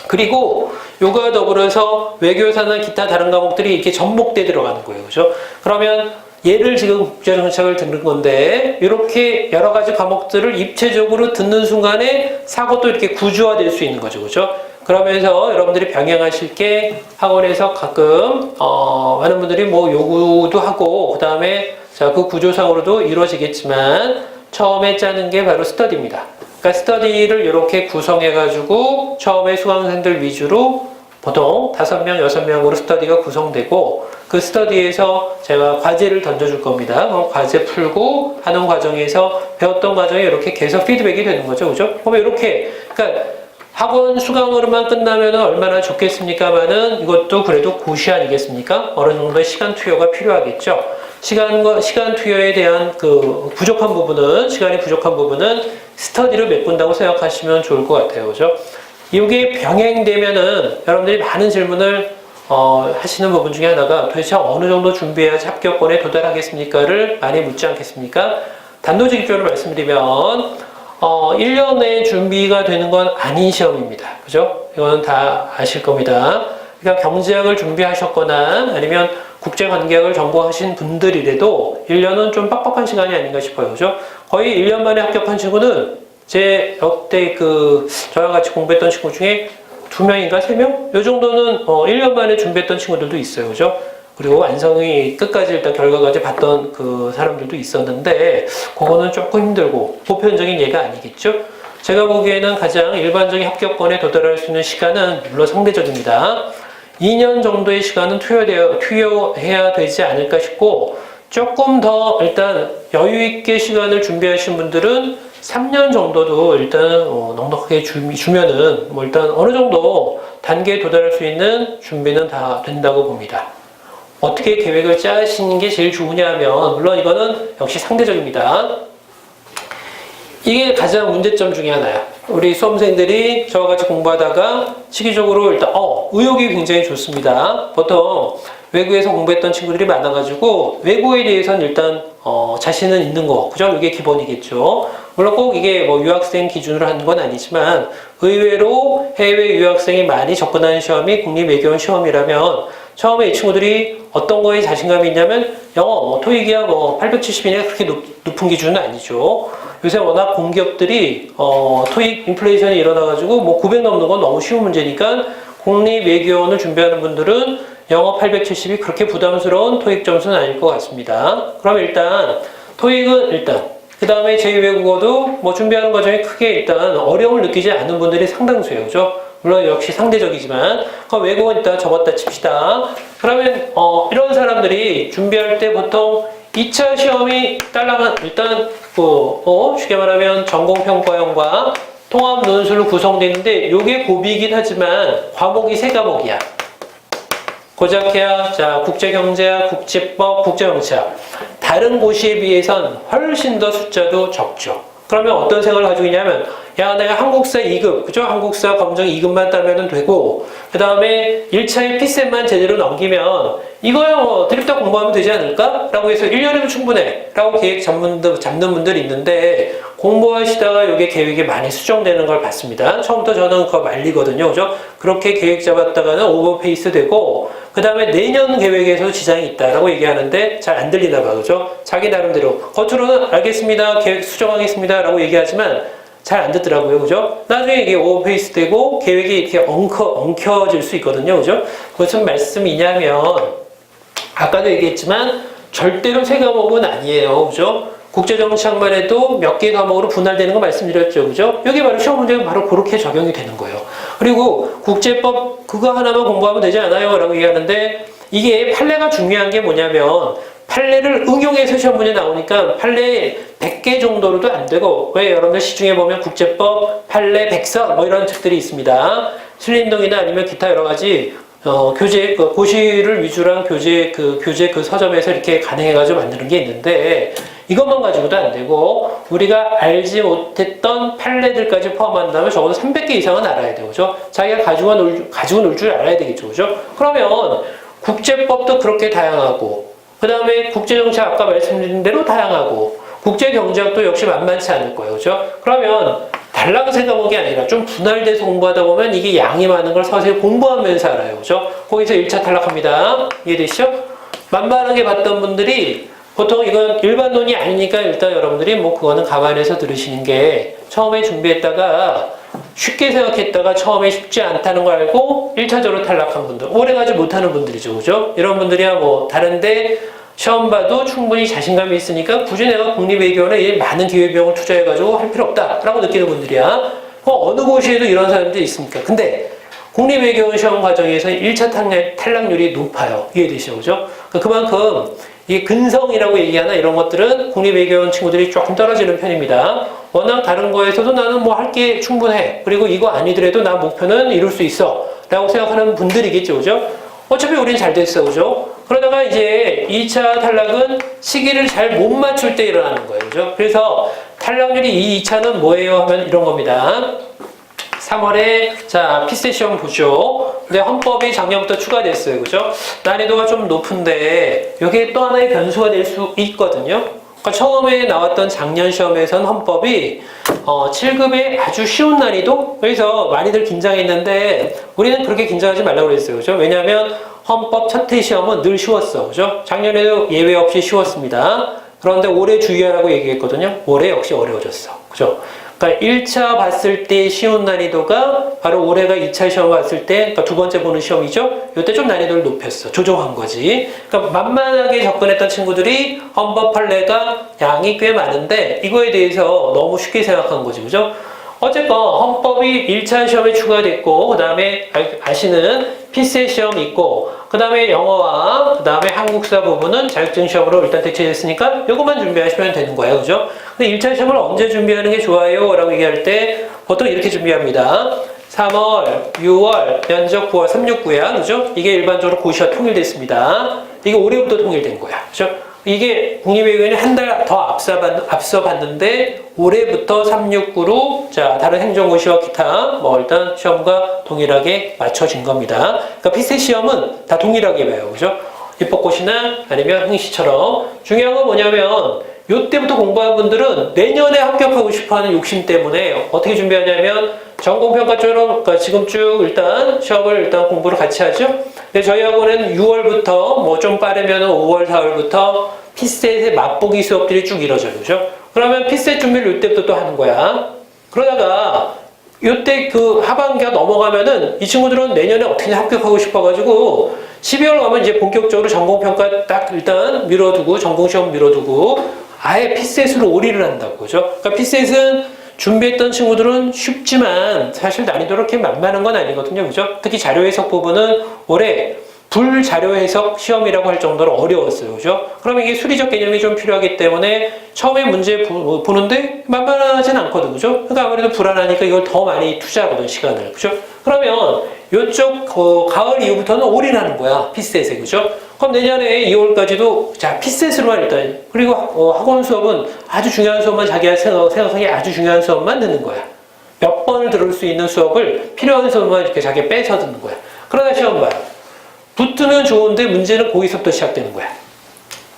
그리고 요거와 더불어서 외교사나 기타 다른 과목들이 이렇게 접목돼 들어가는 거예요. 그죠? 그러면 얘를 지금 국제정책을 듣는 건데 이렇게 여러 가지 과목들을 입체적으로 듣는 순간에 사고도 이렇게 구조화될 수 있는 거죠. 그죠? 그러면서 여러분들이 병행하실 게 학원에서 가끔 많은 분들이 뭐 요구도 하고 그 다음에 자, 그 구조상으로도 이루어지겠지만 처음에 짜는 게 바로 스터디입니다. 그러니까 스터디를 이렇게 구성해가지고 처음에 수강생들 위주로 보통 5명, 6명으로 스터디가 구성되고 그 스터디에서 제가 과제를 던져줄 겁니다. 그럼 과제 풀고 하는 과정에서 배웠던 과정이 이렇게 계속 피드백이 되는 거죠. 그죠? 그러면 이렇게, 그러니까 학원 수강으로만 끝나면 얼마나 좋겠습니까만은 이것도 그래도 고시 아니겠습니까? 어느 정도의 시간 투여가 필요하겠죠. 시간 투여에 대한 그 시간이 부족한 부분은 스터디를 메꾼다고 생각하시면 좋을 것 같아요. 그죠? 이게 병행되면은 여러분들이 많은 질문을 하시는 부분 중에 하나가 도대체 어느 정도 준비해야지 합격권에 도달하겠습니까를 많이 묻지 않겠습니까? 단도직입적으로 말씀드리면 1년 내에 준비가 되는 건 아닌 시험입니다. 그죠? 이거는 다 아실 겁니다. 그러니까 경제학을 준비하셨거나 아니면 국제관계학을 전공하신 분들이라도 1년은 좀 빡빡한 시간이 아닌가 싶어요. 그죠? 거의 1년 만에 합격한 친구는 제 역대 저랑 같이 공부했던 친구 중에 2명인가 3명? 이 정도는 1년 만에 준비했던 친구들도 있어요. 그죠? 그리고 완성이 끝까지 일단 결과까지 봤던 그 사람들도 있었는데 그거는 조금 힘들고 보편적인 예가 아니겠죠? 제가 보기에는 가장 일반적인 합격권에 도달할 수 있는 시간은 물론 상대적입니다. 2년 정도의 시간은 투여해야 되지 않을까 싶고 조금 더 일단 여유 있게 시간을 준비하신 분들은 3년 정도도 일단 넉넉하게 주면은 뭐 일단 어느 정도 단계에 도달할 수 있는 준비는 다 된다고 봅니다. 어떻게 계획을 짜시는 게 제일 좋으냐 하면 물론 이거는 역시 상대적입니다. 이게 가장 문제점 중에 하나야. 우리 수험생들이 저와 같이 공부하다가 시기적으로 일단 의욕이 굉장히 좋습니다. 보통 외국에서 공부했던 친구들이 많아가지고 외국에 대해서는 일단 자신은 있는 거, 그죠? 이게 기본이겠죠. 물론 꼭 이게 뭐 유학생 기준으로 하는 건 아니지만 의외로 해외 유학생이 많이 접근하는 시험이 국립외교원 시험이라면 처음에 이 친구들이 어떤 거에 자신감이 있냐면 영어, 토익이야 뭐 870이냐 그렇게 높은 기준은 아니죠. 요새 워낙 공기업들이 토익 인플레이션이 일어나가지고 뭐 900 넘는 건 너무 쉬운 문제니까 국립외교원을 준비하는 분들은 영어 870이 그렇게 부담스러운 토익 점수는 아닐 것 같습니다. 그럼 일단 토익은 그 다음에 제2외국어도 뭐 준비하는 과정에 크게 일단 어려움을 느끼지 않는 분들이 상당수예요. 그죠? 물론 역시 상대적이지만 그럼 외국어는 일단 접었다 칩시다. 그러면 이런 사람들이 준비할 때 보통 2차 시험이 딸랑한 일단 쉽게 말하면 전공평가형과 통합 논술로 구성되는데 이게 고비이긴 하지만 과목이 3과목이야. 고작해야 국제경제학, 국제법, 국제정치학. 다른 고시에 비해선 훨씬 더 숫자도 적죠. 그러면 어떤 생각을 가지고 있냐면 내가 한국사 2급, 그죠? 한국사 검정 2급만 따면 되고 그 다음에 1차에 피셈만 제대로 넘기면 이거야 뭐 드립다 공부하면 되지 않을까? 라고 해서 1년이면 충분해 라고 계획 잡는 분들이 있는데 공부하시다가 이게 계획이 많이 수정되는 걸 봤습니다. 처음부터 저는 그거 말리거든요. 그죠? 그렇게 계획 잡았다가는 오버페이스 되고 그 다음에 내년 계획에서 지장이 있다라고 얘기하는데 잘 안 들리나 봐. 그죠? 자기 나름대로 겉으로는 알겠습니다. 계획 수정하겠습니다. 라고 얘기하지만 잘 안 듣더라고요. 그죠? 나중에 이게 오버페이스 되고 계획이 이렇게 엉켜질 수 있거든요. 그죠? 무슨 말씀이냐면 아까도 얘기했지만 절대로 3과목은 아니에요. 그죠? 국제정치학만 해도 몇 개 과목으로 분할되는 거 말씀드렸죠. 그죠? 여기 바로 시험 문제가 바로 그렇게 적용이 되는 거예요. 그리고 국제법 그거 하나만 공부하면 되지 않아요? 라고 얘기하는데 이게 판례가 중요한 게 뭐냐면 판례를 응용해서 시험 문제 나오니까 판례 100개 정도로도 안 되고 왜 여러분들 시중에 보면 국제법, 판례, 백서 뭐 이런 책들이 있습니다. 신림동이나 아니면 기타 여러 가지 교재 고시를 위주로 한 교재 서점에서 이렇게 가능해가지고 만드는 게 있는데 이것만 가지고도 안 되고 우리가 알지 못했던 판례들까지 포함한다면 적어도 300개 이상은 알아야 되고 그죠? 자기가 가지고 놀 줄 알아야 되겠죠. 그죠? 그러면 국제법도 그렇게 다양하고 그 다음에 국제정치 아까 말씀드린 대로 다양하고 국제경제학도 역시 만만치 않을 거예요. 그죠? 그러면 달랑 생각하는 게 아니라 좀 분할돼서 공부하다 보면 이게 양이 많은 걸 서서히 공부하면서 알아요. 그죠? 거기서 1차 탈락합니다. 이해되시죠? 만만하게 봤던 분들이 보통 이건 일반론이 아니니까 일단 여러분들이 뭐 그거는 감안해서 들으시는 게 처음에 준비했다가 쉽게 생각했다가 처음에 쉽지 않다는 거 알고 1차적으로 탈락한 분들, 오래 가지 못하는 분들이죠. 그죠? 이런 분들이야 뭐 다른데 시험 봐도 충분히 자신감이 있으니까 굳이 내가 국립외교원에 많은 기회비용을 투자해가지고 할 필요 없다라고 느끼는 분들이야. 어느 곳에도 이런 사람들이 있습니까? 근데 국립외교원 시험 과정에서 1차 탈락률이 높아요. 이해되시죠? 그죠? 그만큼 이 근성이라고 얘기하나 이런 것들은 국립외교원 친구들이 조금 떨어지는 편입니다. 워낙 다른 거에서도 나는 뭐 할 게 충분해. 그리고 이거 아니더라도 나 목표는 이룰 수 있어. 라고 생각하는 분들이겠죠. 그죠? 어차피 우린 잘 됐어. 그죠? 그러다가 이제 2차 탈락은 시기를 잘 못 맞출 때 일어나는 거예요. 그죠? 그래서 탈락률이 이 2차는 뭐예요? 하면 이런 겁니다. 3월에 자 피셋 시험 보죠. 근데 헌법이 작년부터 추가됐어요. 그죠? 난이도가 좀 높은데 여기에 또 하나의 변수가 될 수 있거든요. 그러니까 처음에 나왔던 작년 시험에선 헌법이 7급의 아주 쉬운 난이도? 그래서 많이들 긴장했는데 우리는 그렇게 긴장하지 말라고 그랬어요. 그죠? 왜냐하면 헌법 첫 해 시험은 늘 쉬웠어. 그죠? 작년에도 예외 없이 쉬웠습니다. 그런데 올해 주의하라고 얘기했거든요. 올해 역시 어려워졌어. 그죠? 그러니까 1차 봤을 때 쉬운 난이도가 바로 올해가 2차 시험 봤을 때, 그러니까 두 번째 보는 시험이죠. 이때 좀 난이도를 높였어. 조정한 거지. 그러니까 만만하게 접근했던 친구들이 헌법 판례가 양이 꽤 많은데 이거에 대해서 너무 쉽게 생각한 거지. 그죠? 어쨌건 헌법이 1차 시험에 추가됐고 그 다음에 아시는 피셋 시험이 있고 그 다음에 영어와 그 다음에 한국사 부분은 자격증 시험으로 일단 대체됐으니까 이것만 준비하시면 되는 거예요. 그죠? 근데 1차 시험을 언제 준비하는 게 좋아요? 라고 얘기할 때 보통 이렇게 준비합니다. 3월, 6월, 면접 9월, 369야. 그죠? 이게 일반적으로 고시와 통일됐습니다. 이게 올해부터 통일된 거야. 그죠? 이게 국립외교원이 한 달 더 앞서 봤는데 올해부터 369로 자 다른 행정고시와 기타 뭐 일단 시험과 동일하게 맞춰진 겁니다. 그러니까 피셋 시험은 다 동일하게 봐요. 그죠? 입법고시나 아니면 흥시처럼 중요한 건 뭐냐면 요때부터 공부한 분들은 내년에 합격하고 싶어하는 욕심 때문에 어떻게 준비하냐면 전공평가처럼 그러니까 지금 쭉 일단 시험을 일단 공부를 같이 하죠. 근데 저희 학원은 6월부터 뭐 좀 빠르면 5월, 4월부터 피셋의 맛보기 수업들이 쭉 이루어져요. 그죠? 그러면 피셋 준비를 이때부터 또 하는 거야. 그러다가 이때 그 하반기가 넘어가면은 이 친구들은 내년에 어떻게 합격하고 싶어가지고 12월 가면 이제 본격적으로 전공평가 딱 일단 미뤄두고 전공시험 미뤄두고 아예 피셋으로 올인을 한다고. 그죠? 그러니까 피셋은 준비했던 친구들은 쉽지만 사실 난이도가 그렇게 만만한 건 아니거든요. 그죠? 특히 자료 해석 부분은 올해 불자료 해석 시험이라고 할 정도로 어려웠어요. 그죠? 그럼 이게 수리적 개념이 좀 필요하기 때문에 처음에 문제 보는데 만만하진 않거든. 그죠? 그러니까 아무래도 불안하니까 이걸 더 많이 투자하거든, 시간을. 그죠? 그러면 이쪽 가을 이후부터는 올인하는 거야. 피셋에. 그죠? 그럼 내년에 2월까지도 자 피셋으로만 일단 그리고 학원 수업은 아주 중요한 수업만 자기가 생각하기에 아주 중요한 수업만 듣는 거야. 몇 번을 들을 수 있는 수업을 필요한 수업만 이렇게 자기가 빼서 듣는 거야. 그러다 시험 봐요. 붙으면 좋은데 문제는 거기서부터 시작되는 거야.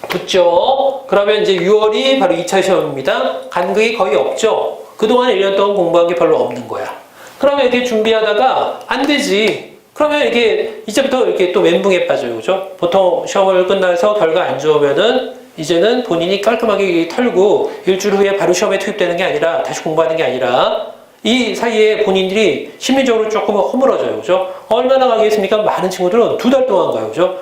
붙죠? 그러면 이제 6월이 바로 2차 시험입니다. 간극이 거의 없죠? 그동안 1년 동안 공부한 게 별로 없는 거야. 그러면 이렇게 준비하다가 안 되지. 그러면 이게 이제부터 이렇게 또 멘붕에 빠져요. 그죠? 보통 시험을 끝나서 결과 안 좋으면은 이제는 본인이 깔끔하게 털고 일주일 후에 바로 시험에 투입되는 게 아니라 다시 공부하는 게 아니라 이 사이에 본인들이 심리적으로 조금 허물어져요. 그죠? 얼마나 가겠습니까? 많은 친구들은 2달 동안 가요. 그죠?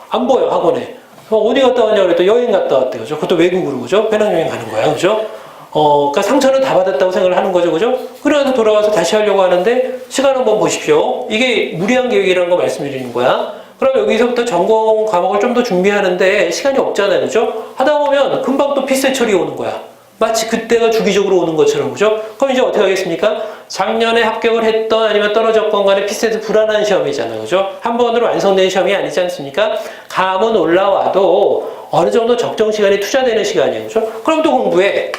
안 보여, 학원에. 어디 갔다 왔냐고 그랬더니 여행 갔다 왔대요. 그죠? 그것도 외국으로. 그죠? 배낭여행 가는 거야. 그죠? 그러니까 상처는 다 받았다고 생각을 하는 거죠. 그죠? 그러면서 돌아와서 다시 하려고 하는데 시간 한번 보십시오. 이게 무리한 계획이라는 거 말씀드리는 거야. 그럼 여기서부터 전공 과목을 좀 더 준비하는데 시간이 없잖아요. 그죠? 하다 보면 금방 또 피셋 처리 오는 거야. 마치 그때가 주기적으로 오는 것처럼. 그죠? 그럼 이제 어떻게 하겠습니까? 작년에 합격을 했던 아니면 떨어졌건 간에 피셋은 불안한 시험이잖아요. 그죠? 한 번으로 완성된 시험이 아니지 않습니까? 감은 올라와도 어느 정도 적정 시간이 투자되는 시간이에요. 그죠? 그럼 또 공부해.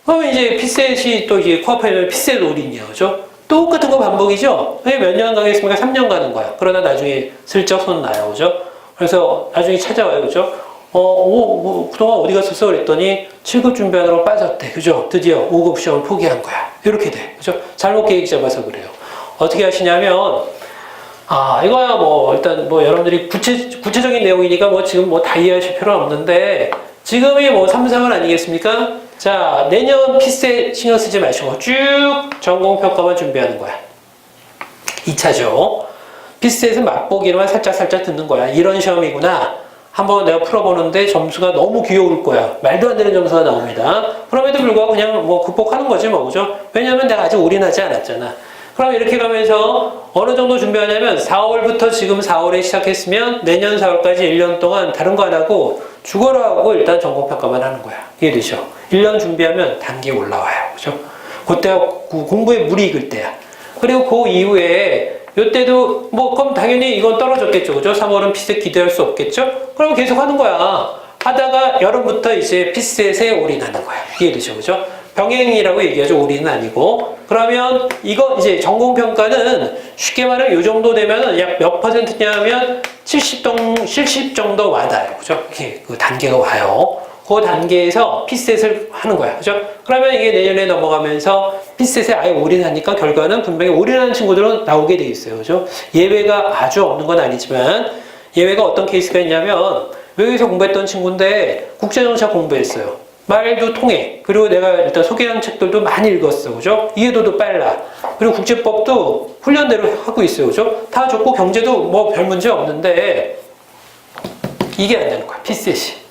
그러면 이제 피셋이 또 이제 코앞에 피셋 올인이에요. 그죠? 똑같은 거 반복이죠? 몇 년 가겠습니까? 3년 가는 거야. 그러나 나중에 슬쩍 손 나요. 그죠? 그래서 나중에 찾아와요. 그죠? 그동안 어디 갔었어? 그랬더니 7급 준비하느라고 빠졌대. 그죠? 드디어 5급 시험을 포기한 거야. 이렇게 돼. 그죠? 잘못 계획 잡아서 그래요. 어떻게 하시냐면, 이거야 뭐, 일단 뭐 여러분들이 구체적인 내용이니까 뭐 지금 뭐 다 이해하실 필요는 없는데, 지금이 뭐 3, 4월 아니겠습니까? 자, 내년 피스에 신경 쓰지 마시고 쭉 전공평가만 준비하는 거야. 2차죠. 피스에서 맛보기로만 살짝 듣는 거야. 이런 시험이구나. 한번 내가 풀어보는데 점수가 너무 귀여울 거야. 말도 안 되는 점수가 나옵니다. 그럼에도 불구하고 그냥 뭐 극복하는 거지 뭐, 그죠? 왜냐면 내가 아직 올인하지 않았잖아. 그럼 이렇게 가면서 어느 정도 준비하냐면 4월부터 지금 4월에 시작했으면 내년 4월까지 1년 동안 다른 거 안 하고 죽어라 하고 일단 전공평가만 하는 거야. 이해되죠? 1년 준비하면 단계 올라와요. 그죠? 그때가 공부에 물이 익을 때야. 그리고 그 이후에 요때도 뭐 그럼 당연히 이건 떨어졌겠죠. 그죠? 3월은 피셋 기대할 수 없겠죠? 그럼 계속 하는 거야. 하다가 여름부터 이제 피셋에 올인하는 거야. 이해되죠? 그죠? 병행이라고 얘기하죠. 올인은 아니고. 그러면 이거 이제 전공평가는 쉽게 말하면 요 정도 되면은 약 몇 퍼센트냐 하면 70 정도 와닿아요. 그죠? 이렇게 그 단계가 와요. 그 단계에서 피셋을 하는 거야. 그죠? 그러면 이게 내년에 넘어가면서 피셋에 아예 올인하니까 결과는 분명히 올인하는 친구들은 나오게 돼 있어요. 그죠? 예외가 아주 없는 건 아니지만 예외가 어떤 케이스가 있냐면 외국에서 공부했던 친구인데 국제정차 공부했어요. 말도 통해. 그리고 내가 일단 소개한 책들도 많이 읽었어. 그죠? 이해도도 빨라. 그리고 국제법도 훈련대로 하고 있어요. 그죠? 다 좋고 경제도 뭐 별 문제 없는데 이게 안 되는 거야. 피셋이.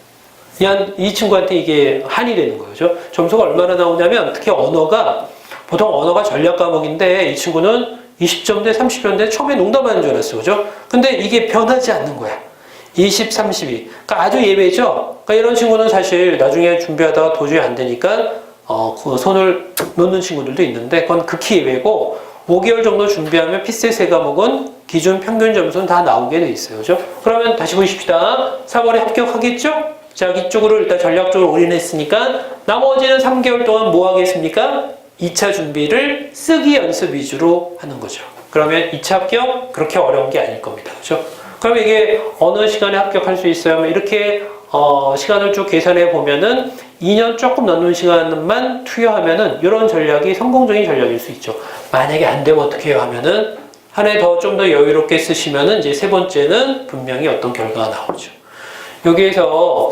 이 친구한테 이게 한이 되는 거예요. 그죠? 점수가 얼마나 나오냐면 특히 언어가 보통 언어가 전략 과목인데 이 친구는 20점대, 30점대 처음에 농담하는 줄 알았어. 그죠? 근데 이게 변하지 않는 거야. 20, 32. 그러니까 아주 예외죠? 그러니까 이런 친구는 사실 나중에 준비하다가 도저히 안 되니까, 그 손을 놓는 친구들도 있는데, 그건 극히 예외고, 5개월 정도 준비하면 피셋 세 과목은 기준 평균 점수는 다 나오게 돼 있어요. 그죠? 그러면 다시 보십시다. 4월에 합격하겠죠? 자, 이쪽으로 일단 전략적으로 올인했으니까, 나머지는 3개월 동안 뭐 하겠습니까? 2차 준비를 쓰기 연습 위주로 하는 거죠. 그러면 2차 합격? 그렇게 어려운 게 아닐 겁니다. 그죠? 그럼 이게 어느 시간에 합격할 수 있어요? 이렇게 시간을 쭉 계산해 보면은 2년 조금 넘는 시간만 투여하면은 이런 전략이 성공적인 전략일 수 있죠. 만약에 안 되면 어떻게 해요? 하면은 한 해 더 좀 더 여유롭게 쓰시면은 이제 세 번째는 분명히 어떤 결과가 나오죠. 여기에서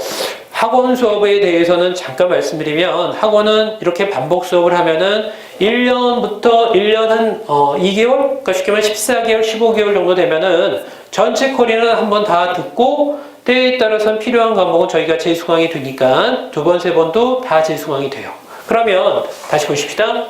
학원 수업에 대해서는 잠깐 말씀드리면 학원은 이렇게 반복 수업을 하면은 1년부터 1년 한 2개월? 그러니까 쉽게 말하면 14개월, 15개월 정도 되면은 전체 커리는 한번 다 듣고 때에 따라서는 필요한 과목은 저희가 재수강이 되니까 두 번, 세 번도 다 재수강이 돼요. 그러면 다시 보십시다.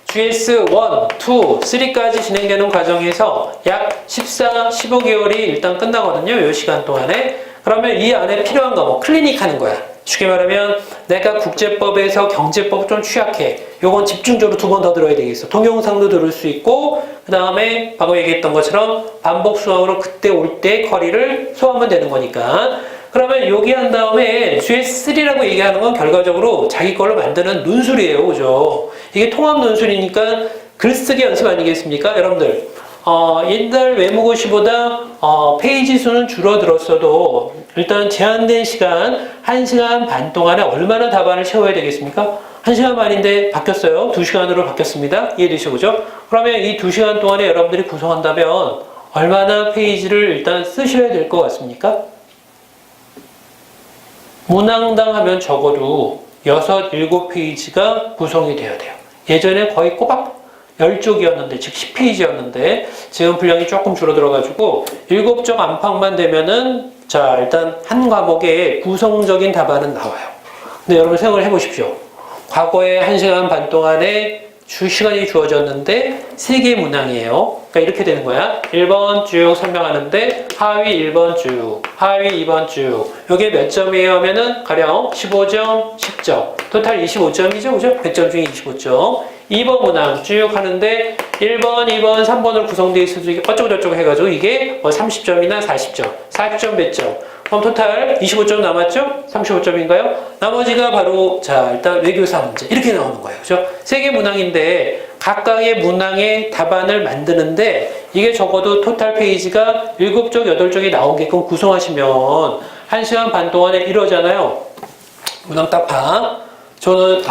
GS 1, 2, 3까지 진행되는 과정에서 약 14, 15개월이 일단 끝나거든요. 이 시간 동안에. 그러면 이 안에 필요한 과목, 클리닉 하는 거야. 쉽게 말하면 내가 국제법에서 경제법 좀 취약해. 요건 집중적으로 두 번 더 들어야 되겠어. 동영상도 들을 수 있고 그 다음에 방금 얘기했던 것처럼 반복 수강으로 그때 올 때 커리를 소화하면 되는 거니까. 그러면 여기 한 다음에 GS3라고 얘기하는 건 결과적으로 자기 걸로 만드는 논술이에요. 그죠? 이게 통합 논술이니까 글쓰기 연습 아니겠습니까? 여러분들 옛날 외모고시보다 페이지 수는 줄어들었어도 일단 제한된 시간 1시간 반 동안에 얼마나 답안을 채워야 되겠습니까? 1시간 반인데 바뀌었어요. 2시간으로 바뀌었습니다. 이해되시죠? 그죠? 그러면 이 2시간 동안에 여러분들이 구성한다면 얼마나 페이지를 일단 쓰셔야 될 것 같습니까? 문항당 하면 적어도 6, 7페이지가 구성이 되어야 돼요. 예전에 거의 꼬박 10쪽이었는데, 즉 10페이지였는데 지금 분량이 조금 줄어들어가지고 7쪽 안팎만 되면은 자 일단 한 과목에 구성적인 답안은 나와요. 근데 여러분 생각을 해보십시오. 과거에 1시간 반 동안에 시간이 주어졌는데 3개 문항이에요. 그러니까 이렇게 되는 거야. 1번 쭉 설명하는데 하위 1번 쭉, 하위 2번 쭉. 이게 몇 점이에요 하면은 가령 15점, 10점. 토탈 25점이죠. 그죠? 100점 중에 25점. 2번 문항 쭉 하는데 1번, 2번, 3번으로 구성되어 있어서 이게 어쩌고저쩌고 해가지고 이게 30점이나 40점. 40점 몇 점. 그럼 토탈 25점 남았죠? 35점인가요? 나머지가 바로 자 일단 외교사 문제 이렇게 나오는 거예요. 그죠? 3개 문항인데 각각의 문항의 답안을 만드는데 이게 적어도 토탈 페이지가 7쪽, 8쪽이 나오게끔 구성하시면 1시간 반 동안에 이러잖아요. 문항 딱 봐. 저는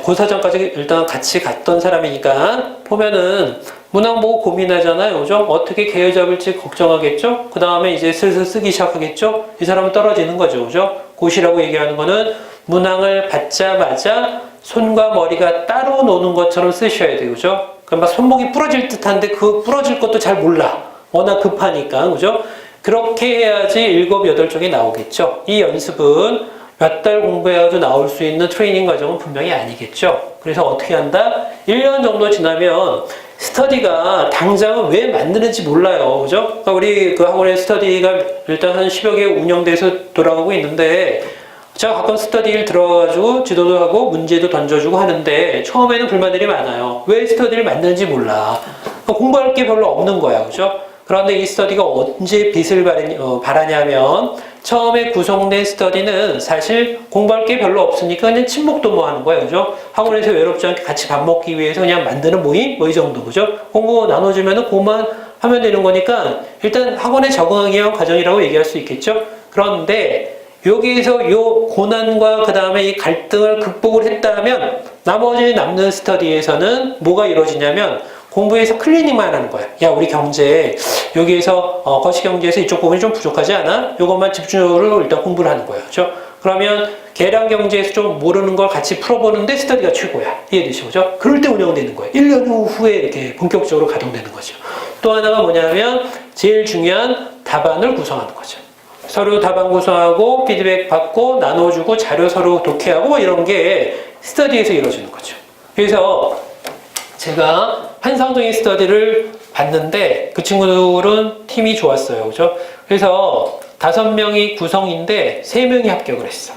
고사장까지 일단 같이 갔던 사람이니까 보면은 문항 보고 고민하잖아요. 그죠? 어떻게 개요 잡을지 걱정하겠죠? 그 다음에 이제 슬슬 쓰기 시작하겠죠? 이 사람은 떨어지는 거죠. 그죠? 곳이라고 얘기하는 거는 문항을 받자마자 손과 머리가 따로 노는 것처럼 쓰셔야 돼요. 그죠? 그러니까 막 손목이 부러질 듯한데 그 부러질 것도 잘 몰라. 워낙 급하니까. 그죠? 그렇게 해야지 7, 8쪽이 나오겠죠. 이 연습은 몇 달 공부해가지고 나올 수 있는 트레이닝 과정은 분명히 아니겠죠. 그래서 어떻게 한다? 1년 정도 지나면 스터디가 당장은 왜 만드는지 몰라요. 그죠? 그러니까 우리 그 학원의 스터디가 일단 한 10여 개 운영돼서 돌아가고 있는데 제가 가끔 스터디를 들어가가지고 지도도 하고 문제도 던져주고 하는데 처음에는 불만들이 많아요. 왜 스터디를 만드는지 몰라. 그러니까 공부할 게 별로 없는 거야. 그죠? 그런데 이 스터디가 언제 빛을 발하냐면 처음에 구성된 스터디는 사실 공부할 게 별로 없으니까 그냥 친목도모하는 거예요. 그죠? 학원에서 외롭지 않게 같이 밥 먹기 위해서 그냥 만드는 모임? 뭐 이 정도. 그죠? 공부 나눠주면은 그만 하면 되는 거니까 일단 학원에 적응하기 위한 과정이라고 얘기할 수 있겠죠? 그런데 여기에서 요 고난과 그 다음에 이 갈등을 극복을 했다면 나머지 남는 스터디에서는 뭐가 이루어지냐면 공부에서 클리닝만 하는 거야. 야, 우리 경제 여기에서 거시경제에서 이쪽 부분이 좀 부족하지 않아? 이것만 집중적으로 일단 공부를 하는 거예요. 그렇죠? 그러면 계량경제에서 좀 모르는 걸 같이 풀어보는데 스터디가 최고야. 이해되시죠? 그죠? 그럴 때 운영되는 거예요. 1년 후에 이렇게 본격적으로 가동되는 거죠. 또 하나가 뭐냐면 제일 중요한 답안을 구성하는 거죠. 서로 답안 구성하고 피드백 받고 나눠주고 자료 서로 독해하고 뭐 이런 게 스터디에서 이루어지는 거죠. 그래서 제가 환상적인 스터디를 봤는데 그 친구들은 팀이 좋았어요. 그죠? 그래서 5명이 구성인데 3명이 합격을 했어.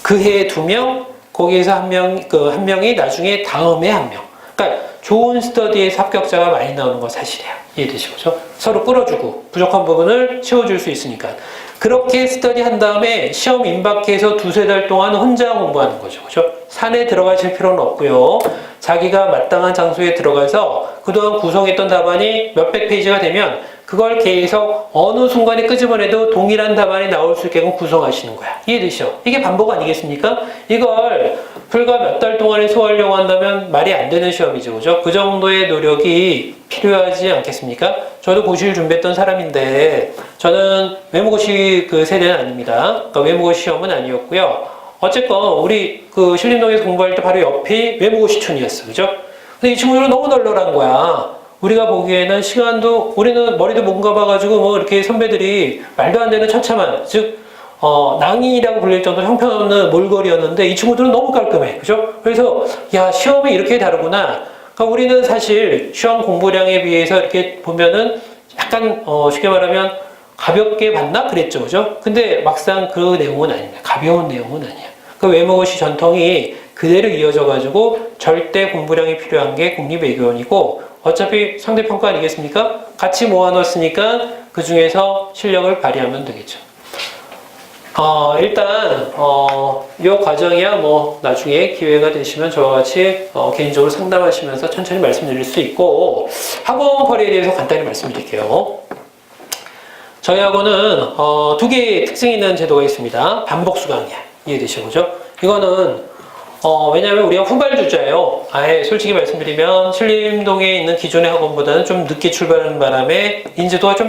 그 해에 2명, 거기에서 한 명이 나중에 다음에 1명. 그러니까 좋은 스터디에서 합격자가 많이 나오는 건 사실이에요. 이해되시죠? 그죠? 서로 끌어주고 부족한 부분을 채워줄 수 있으니까. 그렇게 스터디 한 다음에 시험 임박해서 2-3달 동안 혼자 공부하는 거죠. 그죠? 산에 들어가실 필요는 없고요. 자기가 마땅한 장소에 들어가서 그동안 구성했던 답안이 몇백 페이지가 되면 그걸 계속 어느 순간에 끄집어내도 동일한 답안이 나올 수 있게끔 구성하시는 거야. 이해되시죠? 이게 반복 아니겠습니까? 이걸 불과 몇 달 동안에 소화하려고 한다면 말이 안 되는 시험이죠. 그죠? 그 정도의 노력이 필요하지 않겠습니까? 저도 고시를 준비했던 사람인데 저는 외모고시 그 세대는 아닙니다. 그러니까 외모고시 시험은 아니었고요. 어쨌건 우리 그 신림동에서 공부할 때 바로 옆이 외모고시촌이었어. 그죠? 근데 이 친구들은 너무 널널한 거야. 우리가 보기에는 시간도, 우리는 머리도 못 감아가지고 뭐 이렇게 선배들이 말도 안 되는 처참한, 즉, 낭인이라고 불릴 정도 형편없는 몰골이었는데 이 친구들은 너무 깔끔해. 그죠? 그래서, 야, 시험이 이렇게 다르구나. 그러니까 우리는 사실 시험 공부량에 비해서 이렇게 보면은 약간, 쉽게 말하면 가볍게 봤나? 그랬죠. 그죠? 근데 막상 그 내용은 아닙니다. 가벼운 내용은 아니야. 그 외모고시 전통이 그대로 이어져가지고 절대 공부량이 필요한 게 국립외교원이고 어차피 상대평가 아니겠습니까? 같이 모아놓았으니까 그 중에서 실력을 발휘하면 되겠죠. 일단 이 과정이야 뭐 나중에 기회가 되시면 저와 같이 개인적으로 상담하시면서 천천히 말씀드릴 수 있고 학원 거리에 대해서 간단히 말씀드릴게요. 저희 학원은 2개의 특징이 있는 제도가 있습니다. 반복 수강이야. 이해되시죠? 그죠? 이거는 왜냐하면 우리가 후발주자예요. 아예 솔직히 말씀드리면 신림동에 있는 기존의 학원보다는 좀 늦게 출발하는 바람에 인지도가 좀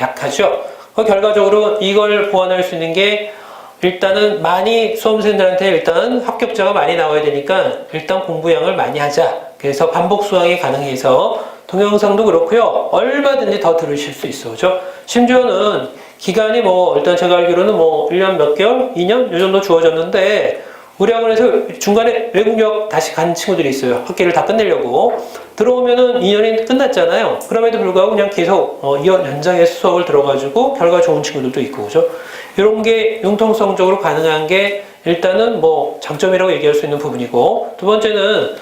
약하죠. 결과적으로 이걸 보완할 수 있는 게 일단은 많이 수험생들한테 일단 합격자가 많이 나와야 되니까 일단 공부량을 많이 하자. 그래서 반복 수강이 가능해서 동영상도 그렇고요. 얼마든지 더 들으실 수 있어. 그죠? 심지어는 기간이 뭐 일단 제가 알기로는 뭐 1년 몇 개월? 2년? 이 정도 주어졌는데 우리 학원에서 중간에 외국역 다시 간 친구들이 있어요. 학기를 다 끝내려고. 들어오면은 2년이 끝났잖아요. 그럼에도 불구하고 그냥 계속 연장해서 수업을 들어가지고 결과 좋은 친구들도 있고, 그죠? 이런 게 융통성적으로 가능한 게 일단은 뭐 장점이라고 얘기할 수 있는 부분이고, 두 번째는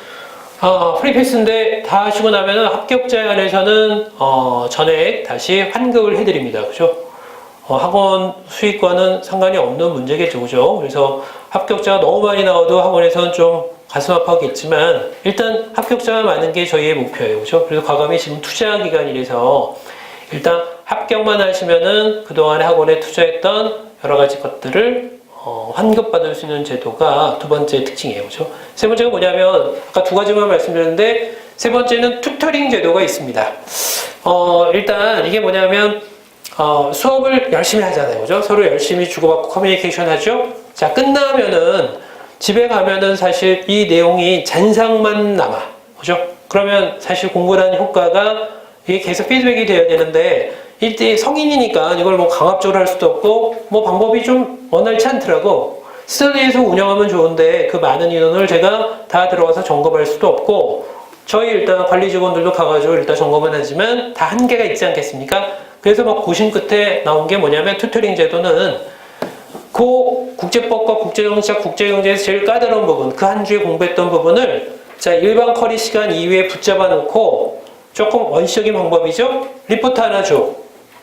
프리패스인데 다 하시고 나면은 합격자에 한해서는 전액 다시 환급을 해드립니다. 그죠? 학원 수익과는 상관이 없는 문제겠죠. 그죠? 그래서 합격자가 너무 많이 나와도 학원에서는 좀 가슴 아파하겠지만 일단 합격자가 많은 게 저희의 목표예요. 그죠? 그래서 과감히 지금 투자 기간이라서 일단 합격만 하시면은 그동안에 학원에 투자했던 여러 가지 것들을 환급받을 수 있는 제도가 두 번째 특징이에요. 그죠? 세 번째가 뭐냐면 아까 2가지만 말씀드렸는데 세 번째는 튜터링 제도가 있습니다. 일단 이게 뭐냐면 수업을 열심히 하잖아요. 그죠? 서로 열심히 주고받고 커뮤니케이션 하죠? 자, 끝나면은, 집에 가면은 사실 이 내용이 잔상만 남아. 그죠? 그러면 사실 공부라는 효과가 이게 계속 피드백이 돼야 되는데, 이때 성인이니까 이걸 뭐 강압적으로 할 수도 없고, 뭐 방법이 좀 원활치 않더라고. 스터디에서 운영하면 좋은데, 그 많은 인원을 제가 다 들어가서 점검할 수도 없고, 저희 일단 관리 직원들도 가가지고 일단 점검은 하지만 다 한계가 있지 않겠습니까? 그래서 막 고심 끝에 나온 게 뭐냐면 튜터링 제도는 국제법과 국제정치학, 국제경제에서 제일 까다로운 부분, 그 한 주에 공부했던 부분을 자 일반 커리 시간 이후에 붙잡아 놓고 조금 원시적인 방법이죠? 리포트 하나 줘.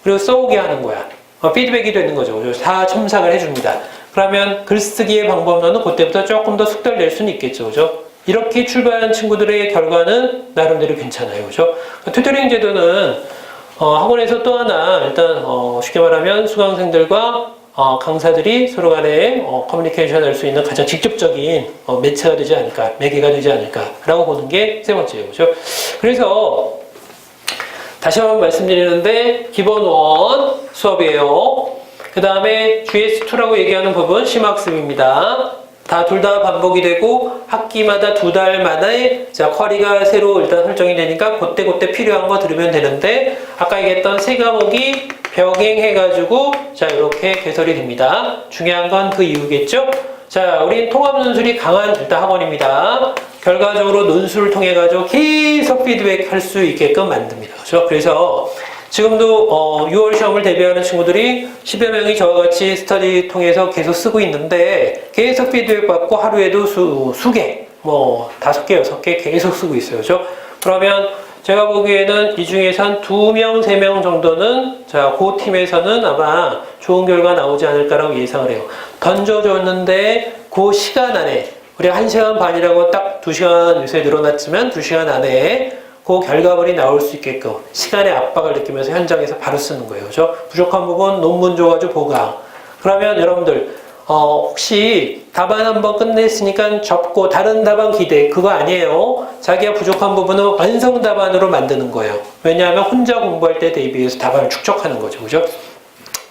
그리고 써오게 하는 거야. 피드백이 되는 거죠. 다 첨삭을 해줍니다. 그러면 글쓰기의 방법론은 그때부터 조금 더 숙달될 수는 있겠죠. 그죠? 이렇게 출발한 친구들의 결과는 나름대로 괜찮아요. 그죠? 튜터링 제도는 학원에서 또 하나 일단 쉽게 말하면 수강생들과 강사들이 서로 간에 커뮤니케이션 할 수 있는 가장 직접적인 매체가 되지 않을까, 매개가 되지 않을까라고 보는 게 세 번째예요. 그죠? 그래서 다시 한번 말씀드리는데 기본 1 수업이에요. 그 다음에 GS2라고 얘기하는 부분 심학습입니다. 둘 다 반복이 되고 학기마다 2달 만에 자 쿼리가 새로 일단 설정이 되니까 그때 필요한 거 들으면 되는데 아까 얘기했던 세 과목이 병행해가지고 자 이렇게 개설이 됩니다. 중요한 건 그 이유겠죠? 자 우린 통합논술이 강한 일단 학원입니다. 결과적으로 논술을 통해 가지고 계속 피드백 할 수 있게끔 만듭니다. 그렇죠? 그래서 지금도 6월 시험을 대비하는 친구들이 10여 명이 저와 같이 스터디 통해서 계속 쓰고 있는데 계속 피드백 받고 하루에도 수개, 뭐 5개, 6개 계속 쓰고 있어요. 그죠? 그러면 제가 보기에는 이 중에서 한 2명, 3명 정도는 자, 그 팀에서는 아마 좋은 결과 나오지 않을까라고 예상을 해요. 던져줬는데 그 시간 안에 우리가 1시간 반이라고 딱 2시간 요새 늘어났지만 2시간 안에 그 결과물이 나올 수 있게끔 시간의 압박을 느끼면서 현장에서 바로 쓰는 거예요. 그죠? 부족한 부분 논문 줘가지고 보강. 그러면 여러분들 혹시 답안 한번 끝냈으니까 접고 다른 답안 기대 그거 아니에요. 자기가 부족한 부분은 완성 답안으로 만드는 거예요. 왜냐하면 혼자 공부할 때 대비해서 답안을 축적하는 거죠. 그죠?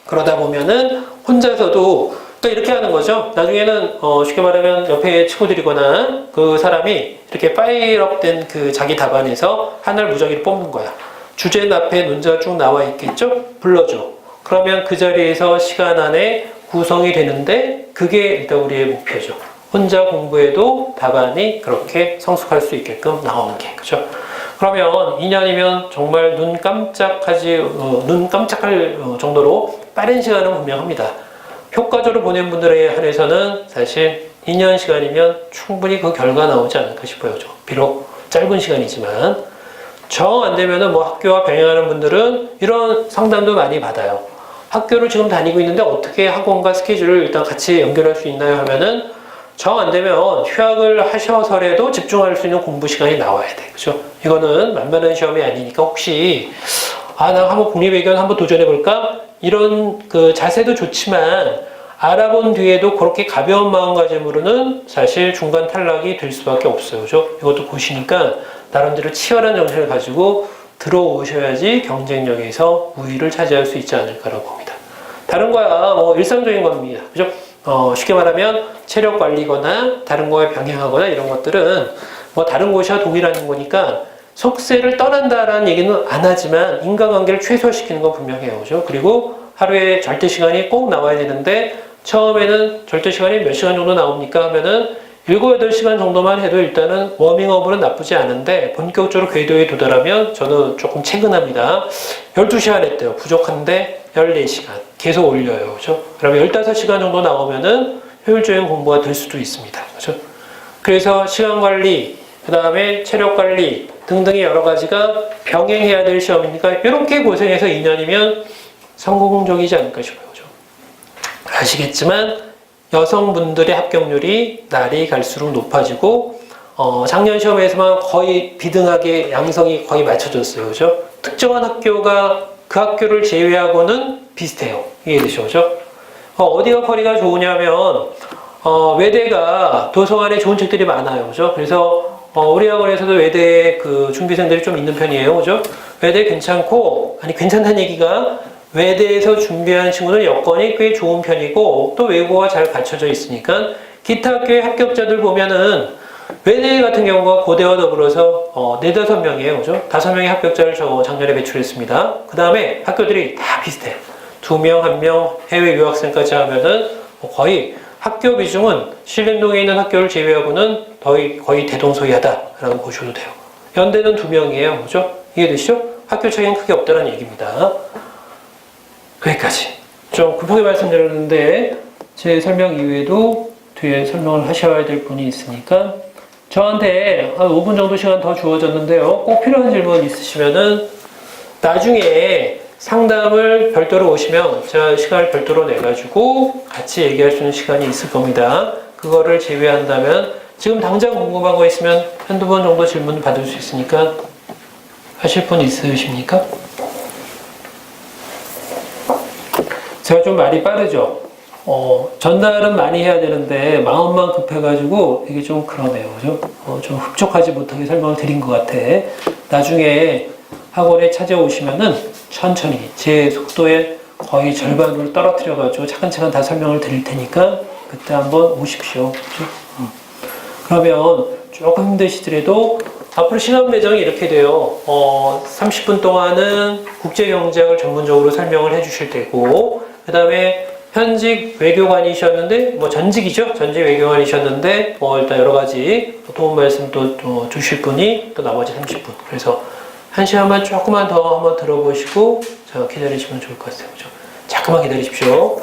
그러다 보면은 혼자서도 또 이렇게 하는 거죠. 나중에는 쉽게 말하면 옆에 친구들이거나 그 사람이 이렇게 파일업 된 그 자기 답안에서 하나를 무작위로 뽑는 거야. 주제는 앞에 논자가 쭉 나와 있겠죠? 불러줘. 그러면 그 자리에서 시간 안에 구성이 되는데 그게 일단 우리의 목표죠. 혼자 공부해도 답안이 그렇게 성숙할 수 있게끔 나오는 게. 그죠? 그러면 2년이면 정말 눈 깜짝할 정도로 빠른 시간은 분명합니다. 효과적으로 보낸 분들에 한해서는 사실 2년 시간이면 충분히 그 결과 나오지 않을까 싶어요. 비록 짧은 시간이지만 정 안 되면은 뭐 학교와 병행하는 분들은 이런 상담도 많이 받아요. 학교를 지금 다니고 있는데 어떻게 학원과 스케줄을 일단 같이 연결할 수 있나요? 하면은 정 안 되면 휴학을 하셔서라도 집중할 수 있는 공부 시간이 나와야 돼. 그죠? 이거는 만만한 시험이 아니니까 혹시 나 한번 국립외교원 한번 도전해볼까? 이런 그 자세도 좋지만 알아본 뒤에도 그렇게 가벼운 마음가짐으로는 사실 중간 탈락이 될 수밖에 없어요. 그죠? 이것도 보시니까 나름대로 치열한 정신을 가지고 들어오셔야지 경쟁력에서 우위를 차지할 수 있지 않을까라고 봅니다. 다른 거야 뭐 일상적인 겁니다. 그죠? 쉽게 말하면 체력 관리거나 다른 거에 병행하거나 이런 것들은 뭐 다른 곳이와 동일한 거니까 속세를 떠난다라는 얘기는 안 하지만 인간관계를 최소화시키는 건 분명해요. 그죠? 그리고 하루에 절대 시간이 꼭 나와야 되는데 처음에는 절대 시간이 몇 시간 정도 나옵니까? 하면은 7, 8시간 정도만 해도 일단은 워밍업으로는 나쁘지 않은데 본격적으로 궤도에 도달하면 저는 조금 체근합니다. 12시간 했대요. 부족한데 14시간 계속 올려요. 그죠? 그러면 15시간 정도 나오면은 효율적인 공부가 될 수도 있습니다. 그죠? 그래서 시간 관리, 그 다음에 체력 관리 등등의 여러 가지가 병행해야 될 시험이니까 이렇게 고생해서 2년이면 성공적이지 않을까 싶어요. 그죠? 아시겠지만 여성분들의 합격률이 날이 갈수록 높아지고 작년 시험에서만 거의 비등하게 양성이 거의 맞춰졌어요. 그죠? 특정한 학교가 그 학교를 제외하고는 비슷해요. 이해되시죠? 그죠? 어디가 커리가 좋으냐면 외대가 도서관에 좋은 책들이 많아요. 그죠? 그래서 우리 학원에서도 외대 그 준비생들이 좀 있는 편이에요. 그죠? 외대 괜찮고, 아니, 괜찮다는 얘기가 외대에서 준비한 친구는 여건이 꽤 좋은 편이고 또 외국어가 잘 갖춰져 있으니까 기타 학교의 합격자들 보면은 외대 같은 경우가 고대와 더불어서 4, 5명이에요. 그죠? 5명의 합격자를 저 작년에 배출했습니다. 그 다음에 학교들이 다 비슷해요. 2명, 1명 해외 유학생까지 하면은 거의 학교 비중은 신림동에 있는 학교를 제외하고는 거의 대동소이하다라고 보셔도 돼요. 연대는 2명이에요. 그죠? 이해되시죠? 학교 차이는 크게 없다는 얘기입니다. 여기까지. 좀 급하게 말씀드렸는데 제 설명 이후에도 뒤에 설명을 하셔야 될 분이 있으니까 저한테 한 5분 정도 시간 더 주어졌는데요. 꼭 필요한 질문 있으시면은 나중에 상담을 별도로 오시면 제가 시간을 별도로 내가지고 같이 얘기할 수 있는 시간이 있을 겁니다. 그거를 제외한다면 지금 당장 궁금한 거 있으면 한두 번 정도 질문 받을 수 있으니까 하실 분 있으십니까? 제가 좀 말이 빠르죠? 전달은 많이 해야 되는데 마음만 급해가지고 이게 좀 그러네요. 그죠? 좀 흡족하지 못하게 설명을 드린 것 같아. 나중에 학원에 찾아오시면은 천천히 제 속도의 거의 절반으로 떨어뜨려가지고 차근차근 다 설명을 드릴 테니까 그때 한번 오십시오. 그죠? 그러면 조금 힘드시더라도 앞으로 시간 배정이 이렇게 돼요. 30분 동안은 국제경제학을 전문적으로 설명을 해주실 테고 그 다음에 현직 외교관이셨는데 전직이죠. 전직 외교관이셨는데 일단 여러 가지 도움 말씀 또 주실 분이 또 나머지 30분. 그래서 1시간만 조금만 더 한번 들어보시고 기다리시면 좋을 것 같아요. 그죠? 잠깐만 기다리십시오.